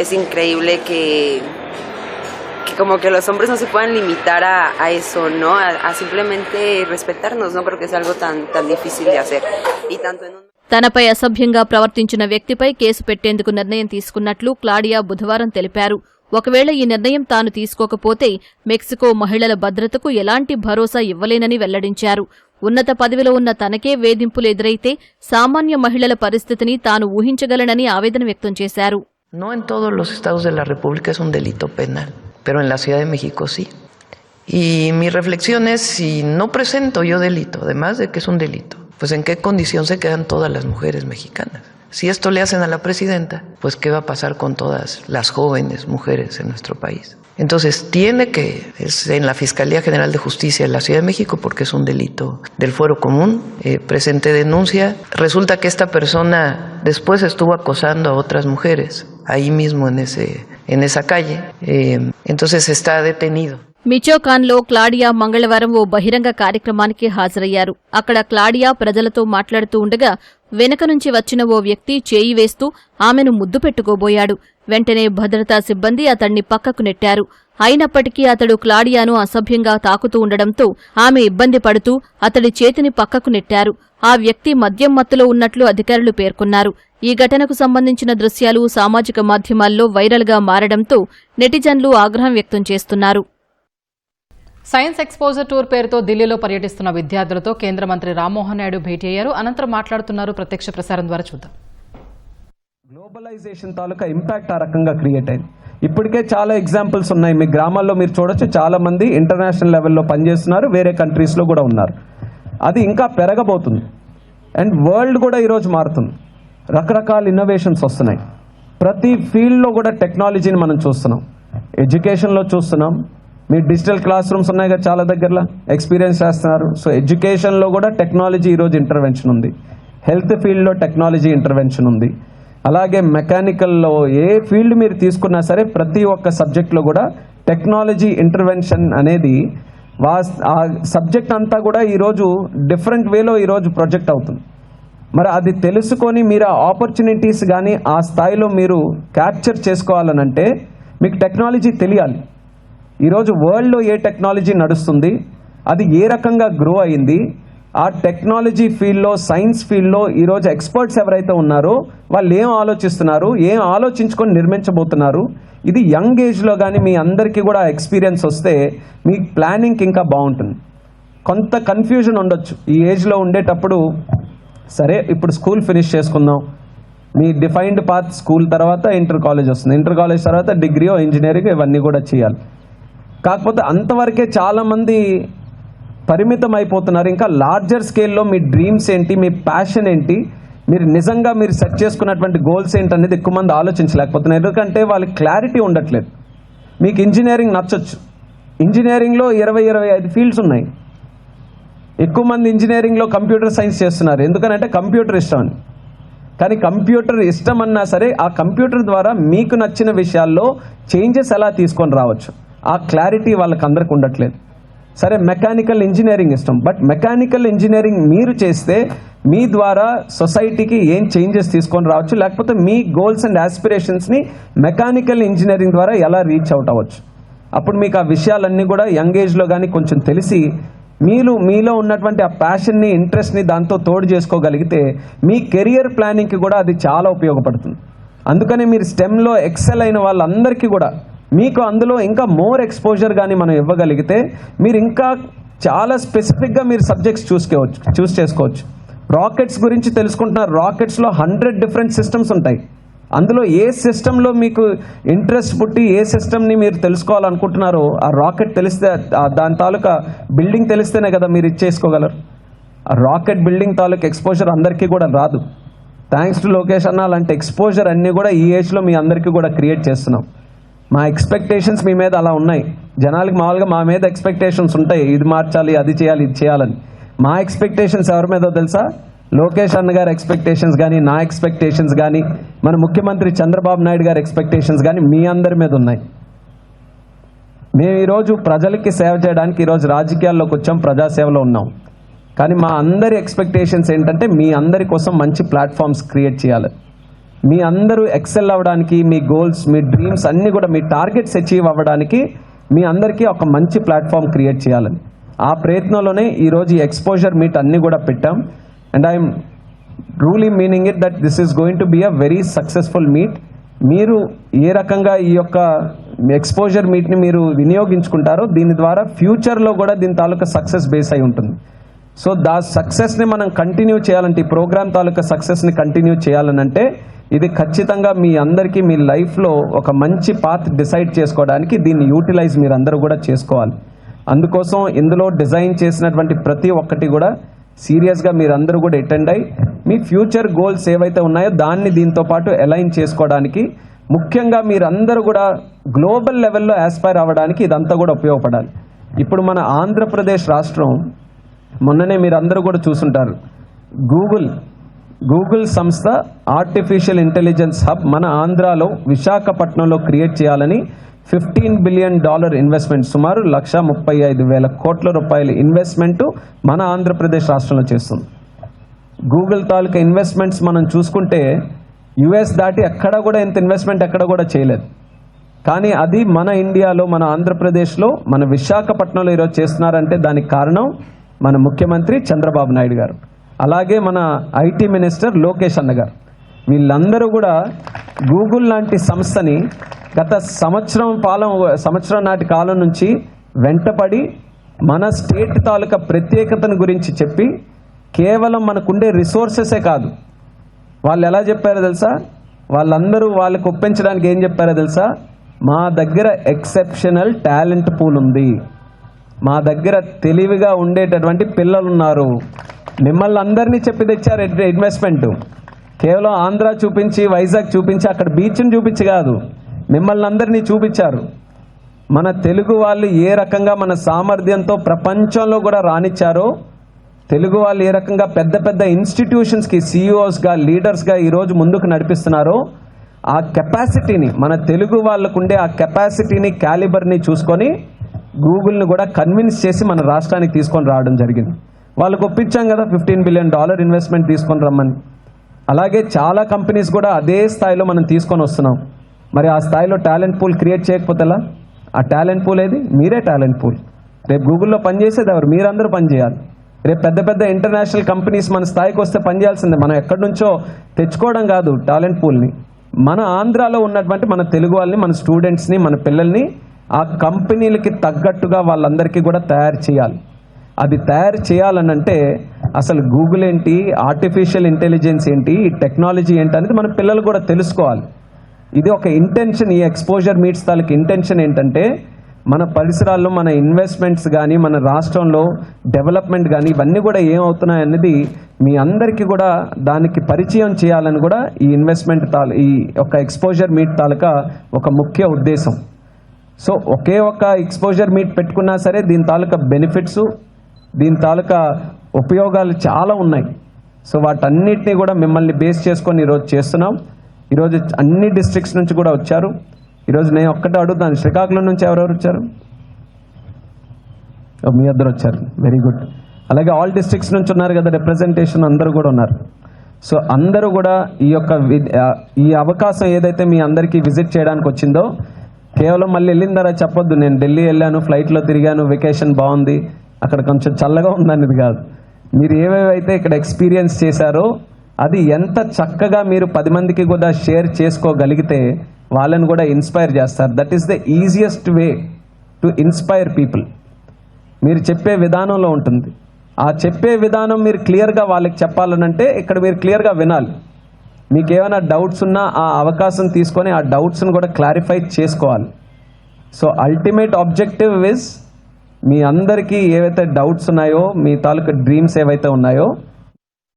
es increíble que como que los hombres no se puedan limitar a eso, ¿no? A simplemente respetarnos, ¿no? Creo que es algo tan difícil de hacer. Y tanto en un తనపై అసభ్యంగా ప్రవర్తించిన వ్యక్తిపై case పెట్టేందుకు నిర్ణయం తీసుకున్నట్లు Claudia బుధవారం తెలిపారు. ఒకవేళ ఈ నిర్ణయం తాను తీసుకోకపోతే మెక్సికో మహిళల భద్రతకు ఎలాంటి భరోసా ఇవ్వలేనని వెల్లడించారు. ఉన్నత పదవిలో ఉన్న తనకే వేధింపులు ఎదురైతే సామాన్య మహిళల పరిస్థితిని తాను ఊహించగలనని ఆవేదన వ్యక్తం చేశారు. No en todos los estados de la República es un delito penal, pero en la Ciudad de México sí. Y mi reflexión es, si no presento yo delito, además de que es un delito, pues en qué condición se quedan todas las mujeres mexicanas. Si esto le hacen a la presidenta, pues qué va a pasar con todas las jóvenes mujeres en nuestro país. Entonces tiene que, es en la Fiscalía General de Justicia de la Ciudad de México, porque es un delito del fuero común, presente denuncia. Resulta que esta persona después estuvo acosando a otras mujeres, ahí mismo en esa calle, entonces está detenido. మిచోకాన్లో Claudia మంగళవారం ఓ బహిరంగ కార్యక్రమానికి హాజరయ్యారు. అక్కడ Claudia ప్రజలతో మాట్లాడుతూ ఉండగా వెనక నుంచి వచ్చిన ఓ వ్యక్తి చేయి వేస్తూ ఆమెను ముద్దు పెట్టుకోబోయాడు. వెంటనే భద్రతా సిబ్బంది అతణ్ణి పక్కకు నెట్టారు. అయినప్పటికీ అతడు క్లాడియాను అసభ్యంగా తాకుతూ ఉండడంతో ఆమె ఇబ్బంది పడుతూ అతడి చేతిని పక్కకు నెట్టారు. ఆ వ్యక్తి మద్యం మత్తులో ఉన్నట్లు అధికారులు పేర్కొన్నారు. ఈ ఘటనకు సంబంధించిన దృశ్యాలు సామాజిక మాధ్యమాల్లో వైరల్గా మారడంతో నెటిజన్లు ఆగ్రహం వ్యక్తం చేస్తున్నారు. సైన్స్ ఎక్స్పోజర్ టూర్ పేరుతో ఢిల్లీలో పర్యటిస్తున్న విద్యార్థులతో కేంద్ర మంత్రి రామ్మోహన్ నాయుడు భేటీ అయ్యారు. అనంతరం మాట్లాడుతున్నారు. ప్రత్యక్ష ప్రసారం ద్వారా చూద్దాం. గ్లోబలైజేషన్ తాలూకా ఇంపాక్ట్ ఆ రకంగా క్రియేట్ అయింది. ఇప్పటికే చాలా ఎగ్జాంపుల్స్ ఉన్నాయి. మీ గ్రామాల్లో మీరు చూడొచ్చు, చాలా మంది ఇంటర్నేషనల్ లెవెల్లో పనిచేస్తున్నారు, వేరే కంట్రీస్లో కూడా ఉన్నారు. అది ఇంకా పెరగబోతుంది. అండ్ వరల్డ్ కూడా ఈరోజు మారుతుంది. రకరకాల ఇన్నోవేషన్స్ వస్తున్నాయి. ప్రతి ఫీల్డ్లో కూడా టెక్నాలజీని మనం చూస్తున్నాం. ఎడ్యుకేషన్లో చూస్తున్నాం. మీ డిజిటల్ క్లాస్ రూమ్స్ ఉన్నాయి కదా, చాలా దగ్గరలో ఎక్స్పీరియన్స్ చేస్తున్నారు. సో ఎడ్యుకేషన్లో కూడా టెక్నాలజీ ఈరోజు ఇంటర్వెన్షన్ ఉంది. హెల్త్ ఫీల్డ్లో టెక్నాలజీ ఇంటర్వెన్షన్ ఉంది. అలాగే మెకానికల్లో ఏ ఫీల్డ్ మీరు తీసుకున్నా సరే ప్రతి ఒక్క సబ్జెక్ట్లో కూడా టెక్నాలజీ ఇంటర్వెన్షన్ అనేది ఆ సబ్జెక్ట్ అంతా కూడా ఈరోజు డిఫరెంట్ వేలో ఈరోజు ప్రొజెక్ట్ అవుతుంది. మరి అది తెలుసుకొని మీరు ఆ ఆపర్చునిటీస్ కానీ ఆ స్థాయిలో మీరు క్యాప్చర్ చేసుకోవాలనంటే మీకు టెక్నాలజీ తెలియాలి. ఈరోజు వరల్డ్లో ఏ టెక్నాలజీ నడుస్తుంది, అది ఏ రకంగా గ్రో అయింది, ఆ టెక్నాలజీ ఫీల్డ్లో సైన్స్ ఫీల్డ్లో ఈరోజు ఎక్స్పర్ట్స్ ఎవరైతే ఉన్నారో వాళ్ళు ఏం ఆలోచిస్తున్నారు, ఏం ఆలోచించుకొని నిర్మించబోతున్నారు, ఇది యంగ్ ఏజ్లో కానీ మీ అందరికీ కూడా ఎక్స్పీరియన్స్ వస్తే మీ ప్లానింగ్ ఇంకా బాగుంటుంది. కొంత కన్ఫ్యూజన్ ఉండొచ్చు ఈ ఏజ్లో ఉండేటప్పుడు. సరే ఇప్పుడు స్కూల్ ఫినిష్ చేసుకుందాం, మీ డిఫైన్డ్ పాత్ స్కూల్ తర్వాత ఇంటర్ కాలేజ్ వస్తుంది, ఇంటర్ కాలేజ్ తర్వాత డిగ్రీయో ఇంజనీరింగ్ ఇవన్నీ కూడా చేయాలి. కాకపోతే అంతవరకే చాలామంది పరిమితం అయిపోతున్నారు. ఇంకా లార్జర్ స్కేల్లో మీ డ్రీమ్స్ ఏంటి, మీ ప్యాషన్ ఏంటి, మీరు నిజంగా మీరు సెట్ చేసుకున్నటువంటి గోల్స్ ఏంటి అనేది ఎక్కువ మంది ఆలోచించలేకపోతున్నారు. ఎందుకంటే వాళ్ళకి క్లారిటీ ఉండట్లేదు. మీకు ఇంజనీరింగ్ నచ్చొచ్చు, ఇంజనీరింగ్లో 20-25 ఫీల్డ్స్ ఉన్నాయి. ఎక్కువ మంది ఇంజనీరింగ్లో కంప్యూటర్ సైన్స్ చేస్తున్నారు, ఎందుకనంటే కంప్యూటర్ ఇష్టం అని. కానీ కంప్యూటర్ ఇష్టం అన్నా సరే ఆ కంప్యూటర్ ద్వారా మీకు నచ్చిన విషయాల్లో చేంజెస్ ఎలా తీసుకొని రావచ్చు, ఆ క్లారిటీ వాళ్ళకి అందరికి ఉండట్లేదు. సరే మెకానికల్ ఇంజనీరింగ్ ఇష్టం, బట్ మెకానికల్ ఇంజనీరింగ్ మీరు చేస్తే మీ ద్వారా సొసైటీకి ఏం చేంజెస్ తీసుకొని రావచ్చు, లేకపోతే మీ గోల్స్ అండ్ ఆస్పిరేషన్స్ని మెకానికల్ ఇంజనీరింగ్ ద్వారా ఎలా రీచ్ అవుట్ అవ్వచ్చు. అప్పుడు మీకు ఆ విషయాలన్నీ కూడా యంగ్ ఏజ్లో కానీ కొంచెం తెలిసి మీలో ఉన్నటువంటి ఆ ప్యాషన్ని, ఇంట్రెస్ట్ని దాంతో తోడు చేసుకోగలిగితే మీ కెరియర్ ప్లానింగ్కి కూడా అది చాలా ఉపయోగపడుతుంది. అందుకని మీరు స్టెమ్లో ఎక్సెల్ అయిన వాళ్ళందరికీ కూడా మీకు అందులో ఇంకా మోర్ ఎక్స్పోజర్ కానీ మనం ఇవ్వగలిగితే మీరు ఇంకా చాలా స్పెసిఫిక్గా మీరు సబ్జెక్ట్స్ చూస్ చేసుకోవచ్చు. రాకెట్స్ గురించి తెలుసుకుంటున్నారు, రాకెట్స్లో 100 డిఫరెంట్ సిస్టమ్స్ ఉంటాయి. అందులో ఏ సిస్టంలో మీకు ఇంట్రెస్ట్ పుట్టి ఏ సిస్టమ్ని మీరు తెలుసుకోవాలనుకుంటున్నారో ఆ రాకెట్ తెలిస్తే, దాని తాలూకా బిల్డింగ్ తెలిస్తేనే కదా మీరు ఇచ్చేసుకోగలరు. ఆ రాకెట్ బిల్డింగ్ తాలూకా ఎక్స్పోజర్ అందరికీ కూడా రాదు. థ్యాంక్స్ టు లోకేష్ అన్న అలాంటి ఎక్స్పోజర్ అన్నీ కూడా ఈ ఏజ్లో మీ అందరికీ కూడా క్రియేట్ చేస్తున్నాం. మా ఎక్స్పెక్టేషన్స్ మీ మీద అలా ఉన్నాయి. జనాలకి మామూలుగా మా మీద ఎక్స్పెక్టేషన్స్ ఉంటాయి, ఇది మార్చాలి, అది చేయాలి, ఇది చేయాలని. మా ఎక్స్పెక్టేషన్స్ ఎవరి మీదో తెలుసా? లోకేష్ అన్న గారి ఎక్స్పెక్టేషన్స్ కానీ, నా ఎక్స్పెక్టేషన్స్ కానీ, మన ముఖ్యమంత్రి చంద్రబాబు నాయుడు గారి ఎక్స్పెక్టేషన్స్ కానీ మీ అందరి మీద ఉన్నాయి. మేము ఈరోజు ప్రజలకి సేవ చేయడానికి ఈరోజు రాజకీయాల్లోకి వచ్చాం, ప్రజాసేవలో ఉన్నాం. కానీ మా అందరి ఎక్స్పెక్టేషన్స్ ఏంటంటే మీ అందరి కోసం మంచి ప్లాట్ఫామ్స్ క్రియేట్ చేయాలి. మీ అందరూ ఎక్సెల్ అవ్వడానికి, మీ గోల్స్, మీ డ్రీమ్స్ అన్నీ కూడా, మీ టార్గెట్స్ అచీవ్ అవ్వడానికి మీ అందరికీ ఒక మంచి ప్లాట్ఫామ్ క్రియేట్ చేయాలని ఆ ప్రయత్నంలోనే ఈరోజు ఈ ఎక్స్పోజర్ మీట్ అన్నీ కూడా పెట్టాం. And I'm truly meaning it that this is going to be a very successful meet. మీరు ఏ రకంగా ఈ యొక్క ఎక్స్పోజర్ మీట్ని మీరు వినియోగించుకుంటారో దీని ద్వారా ఫ్యూచర్లో కూడా దీని తాలూకా సక్సెస్ బేస్ అయి ఉంటుంది. సో సక్సెస్ని మనం కంటిన్యూ చేయాలంటే, ఈ ప్రోగ్రామ్ తాలూకా సక్సెస్ని కంటిన్యూ చేయాలనంటే ఇది ఖచ్చితంగా మీ అందరికీ మీ లైఫ్లో ఒక మంచి పాత్ డిసైడ్ చేసుకోవడానికి దీన్ని యూటిలైజ్ మీరు అందరూ కూడా చేసుకోవాలి. అందుకోసం ఇందులో డిజైన్ చేసినటువంటి ప్రతి ఒక్కటి కూడా సీరియస్గా మీరందరూ కూడా అటెండ్ అయ్యి మీ ఫ్యూచర్ గోల్స్ ఏవైతే ఉన్నాయో దాన్ని దీంతో పాటు అలైన్ చేసుకోవడానికి, ముఖ్యంగా మీరందరూ కూడా గ్లోబల్ లెవెల్లో ఆస్పైర్ అవ్వడానికి ఇదంతా కూడా ఉపయోగపడాలి. ఇప్పుడు మన ఆంధ్రప్రదేశ్ రాష్ట్రం, మొన్ననే మీరందరూ కూడా చూసుంటారు, గూగుల్ సంస్థ ఆర్టిఫిషియల్ ఇంటెలిజెన్స్ హబ్ మన ఆంధ్రాలో విశాఖపట్నంలో క్రియేట్ చేయాలని $15 బిలియన్ ఇన్వెస్ట్మెంట్, సుమారు 1,35,000 కోట్ల రూపాయల ఇన్వెస్ట్మెంట్ మన ఆంధ్రప్రదేశ్ రాష్ట్రంలో చేస్తుంది. గూగుల్ తాలూకా ఇన్వెస్ట్మెంట్స్ మనం చూసుకుంటే యుఎస్ దాటి ఎక్కడ కూడా ఇంత ఇన్వెస్ట్మెంట్ ఎక్కడ కూడా చేయలేదు. కానీ అది మన ఇండియాలో, మన ఆంధ్రప్రదేశ్లో, మన విశాఖపట్నంలో ఈరోజు చేస్తున్నారంటే దానికి కారణం మన ముఖ్యమంత్రి చంద్రబాబు నాయుడు గారు, అలాగే మన ఐటీ మినిస్టర్ లోకేష్ అన్న గారు. వీళ్ళందరూ కూడా గూగుల్ లాంటి సంస్థని గత సంవత్సరం నాటి కాలం నుంచి వెంటపడి మన స్టేట్ తాలూకా ప్రత్యేకతను గురించి చెప్పి, కేవలం మనకుండే రిసోర్సెసే కాదు, వాళ్ళు ఎలా చెప్పారో తెలుసా? వాళ్ళందరూ వాళ్ళకు ఒప్పించడానికి ఏం చెప్పారో తెలుసా? మా దగ్గర ఎక్సెప్షనల్ టాలెంట్ పూల్ ఉంది, మా దగ్గర తెలివిగా ఉండేటటువంటి పిల్లలు ఉన్నారు. మిమ్మల్ని అందరినీ చెప్పి తెచ్చారు ఇన్వెస్ట్మెంట్. కేవలం ఆంధ్ర చూపించి, వైజాగ్ చూపించి, అక్కడ బీచ్ని చూపించి కాదు, మిమ్మల్ని అందరినీ చూపించారు. మన తెలుగు వాళ్ళు ఏ రకంగా మన సామర్థ్యంతో ప్రపంచంలో కూడా రానిచ్చారో, తెలుగు వాళ్ళు ఏ రకంగా పెద్ద పెద్ద ఇన్స్టిట్యూషన్స్కి CEOsగా, లీడర్స్గా ఈరోజు ముందుకు నడిపిస్తున్నారో, ఆ కెపాసిటీని, మన తెలుగు వాళ్ళకుండే ఆ కెపాసిటీని, క్యాలిబర్ని చూసుకొని గూగుల్ని కూడా కన్విన్స్ చేసి మన రాష్ట్రానికి తీసుకొని రావడం జరిగింది. వాళ్ళకు ఒప్పించాం కదా $15 బిలియన్ ఇన్వెస్ట్మెంట్ తీసుకొని రమ్మని. అలాగే చాలా కంపెనీస్ కూడా అదే స్థాయిలో మనం తీసుకొని వస్తున్నాం. మరి ఆ స్థాయిలో టాలెంట్ పూల్ క్రియేట్ చేయకపోతే ఎలా? ఆ టాలెంట్ పూల్ ఏది? మీరే టాలెంట్ పూల్. రేపు గూగుల్లో పనిచేసేది ఎవరు? మీరందరూ పనిచేయాలి. రేపు పెద్ద పెద్ద ఇంటర్నేషనల్ కంపెనీస్ మన స్థాయికి వస్తే పనిచేయాల్సిందే. మనం ఎక్కడి నుంచో తెచ్చుకోవడం కాదు టాలెంట్ పూల్ని. మన ఆంధ్రాలో ఉన్నటువంటి మన తెలుగు వాళ్ళని, మన స్టూడెంట్స్ని, మన పిల్లల్ని ఆ కంపెనీలకి తగ్గట్టుగా వాళ్ళందరికీ కూడా తయారు చేయాలి. అది తయారు చేయాలనంటే అసలు గూగుల్ ఏంటి, ఆర్టిఫిషియల్ ఇంటెలిజెన్స్ ఏంటి, ఈ టెక్నాలజీ ఏంటి అనేది మన పిల్లలు కూడా తెలుసుకోవాలి. ఇది ఒక ఇంటెన్షన్. ఈ ఎక్స్పోజర్ మీట్స్ తాలూకు ఇంటెన్షన్ ఏంటంటే మన పరిసరాల్లో మన ఇన్వెస్ట్మెంట్స్ కానీ, మన రాష్ట్రంలో డెవలప్మెంట్ కానీ ఇవన్నీ కూడా ఏమవుతున్నాయి అనేది మీ అందరికీ కూడా దానికి పరిచయం చేయాలని కూడా ఈ ఇన్వెస్ట్మెంట్ ఈ ఒక ఎక్స్పోజర్ మీట్ తాలూకా ఒక ముఖ్య ఉద్దేశం. సో ఒకే ఒక ఎక్స్పోజర్ మీట్ పెట్టుకున్నా సరే దీని తాలూకా బెనిఫిట్స్, దీని తాలూకా ఉపయోగాలు చాలా ఉన్నాయి. సో వాటన్నిటినీ కూడా మిమ్మల్ని బేస్ చేసుకొని ఈరోజు చేస్తున్నాం. ఈరోజు అన్ని డిస్ట్రిక్ట్స్ నుంచి కూడా వచ్చారు. ఈరోజు నేను ఒక్కటే అడుగుతాను, శ్రీకాకుళం నుంచి ఎవరెవరు వచ్చారు? మీ ఇద్దరు వచ్చారు, వెరీ గుడ్. అలాగే ఆల్ డిస్ట్రిక్ట్స్ నుంచి ఉన్నారు కదా, రిప్రజెంటేషన్ అందరూ కూడా ఉన్నారు. సో అందరూ కూడా ఈ అవకాశం ఏదైతే మీ అందరికీ విజిట్ చేయడానికి వచ్చిందో కేవలం మళ్ళీ వెళ్ళిన తర్వాత చెప్పొద్దు నేను ఢిల్లీ వెళ్ళాను, ఫ్లైట్లో తిరిగాను, వెకేషన్ బాగుంది, అక్కడ కొంచెం చల్లగా ఉందనేది కాదు. మీరు ఏవేవైతే ఇక్కడ ఎక్స్పీరియన్స్ చేశారో అది ఎంత చక్కగా మీరు 10 మందికి కూడా షేర్ చేసుకోగలిగితే వాళ్ళని కూడా ఇన్స్పైర్ చేస్తారు. That is the easiest way to inspire people. మీరు చెప్పే విధానంలో ఉంటుంది. ఆ చెప్పే విధానం మీరు క్లియర్గా వాళ్ళకి చెప్పాలనంటే ఇక్కడ మీరు క్లియర్గా వినాలి. మీకు ఏమైనా డౌట్స్ ఉన్నా ఆ అవకాశం తీసుకొని ఆ డౌట్స్ని కూడా క్లారిఫై చేసుకోవాలి. సో అల్టిమేట్ ఆబ్జెక్టివ్ ఇస్ మీ అందరికీ ఏవైతే డౌట్స్ ఉన్నాయో, మీ తాలూకా డ్రీమ్స్ ఏవైతే ఉన్నాయో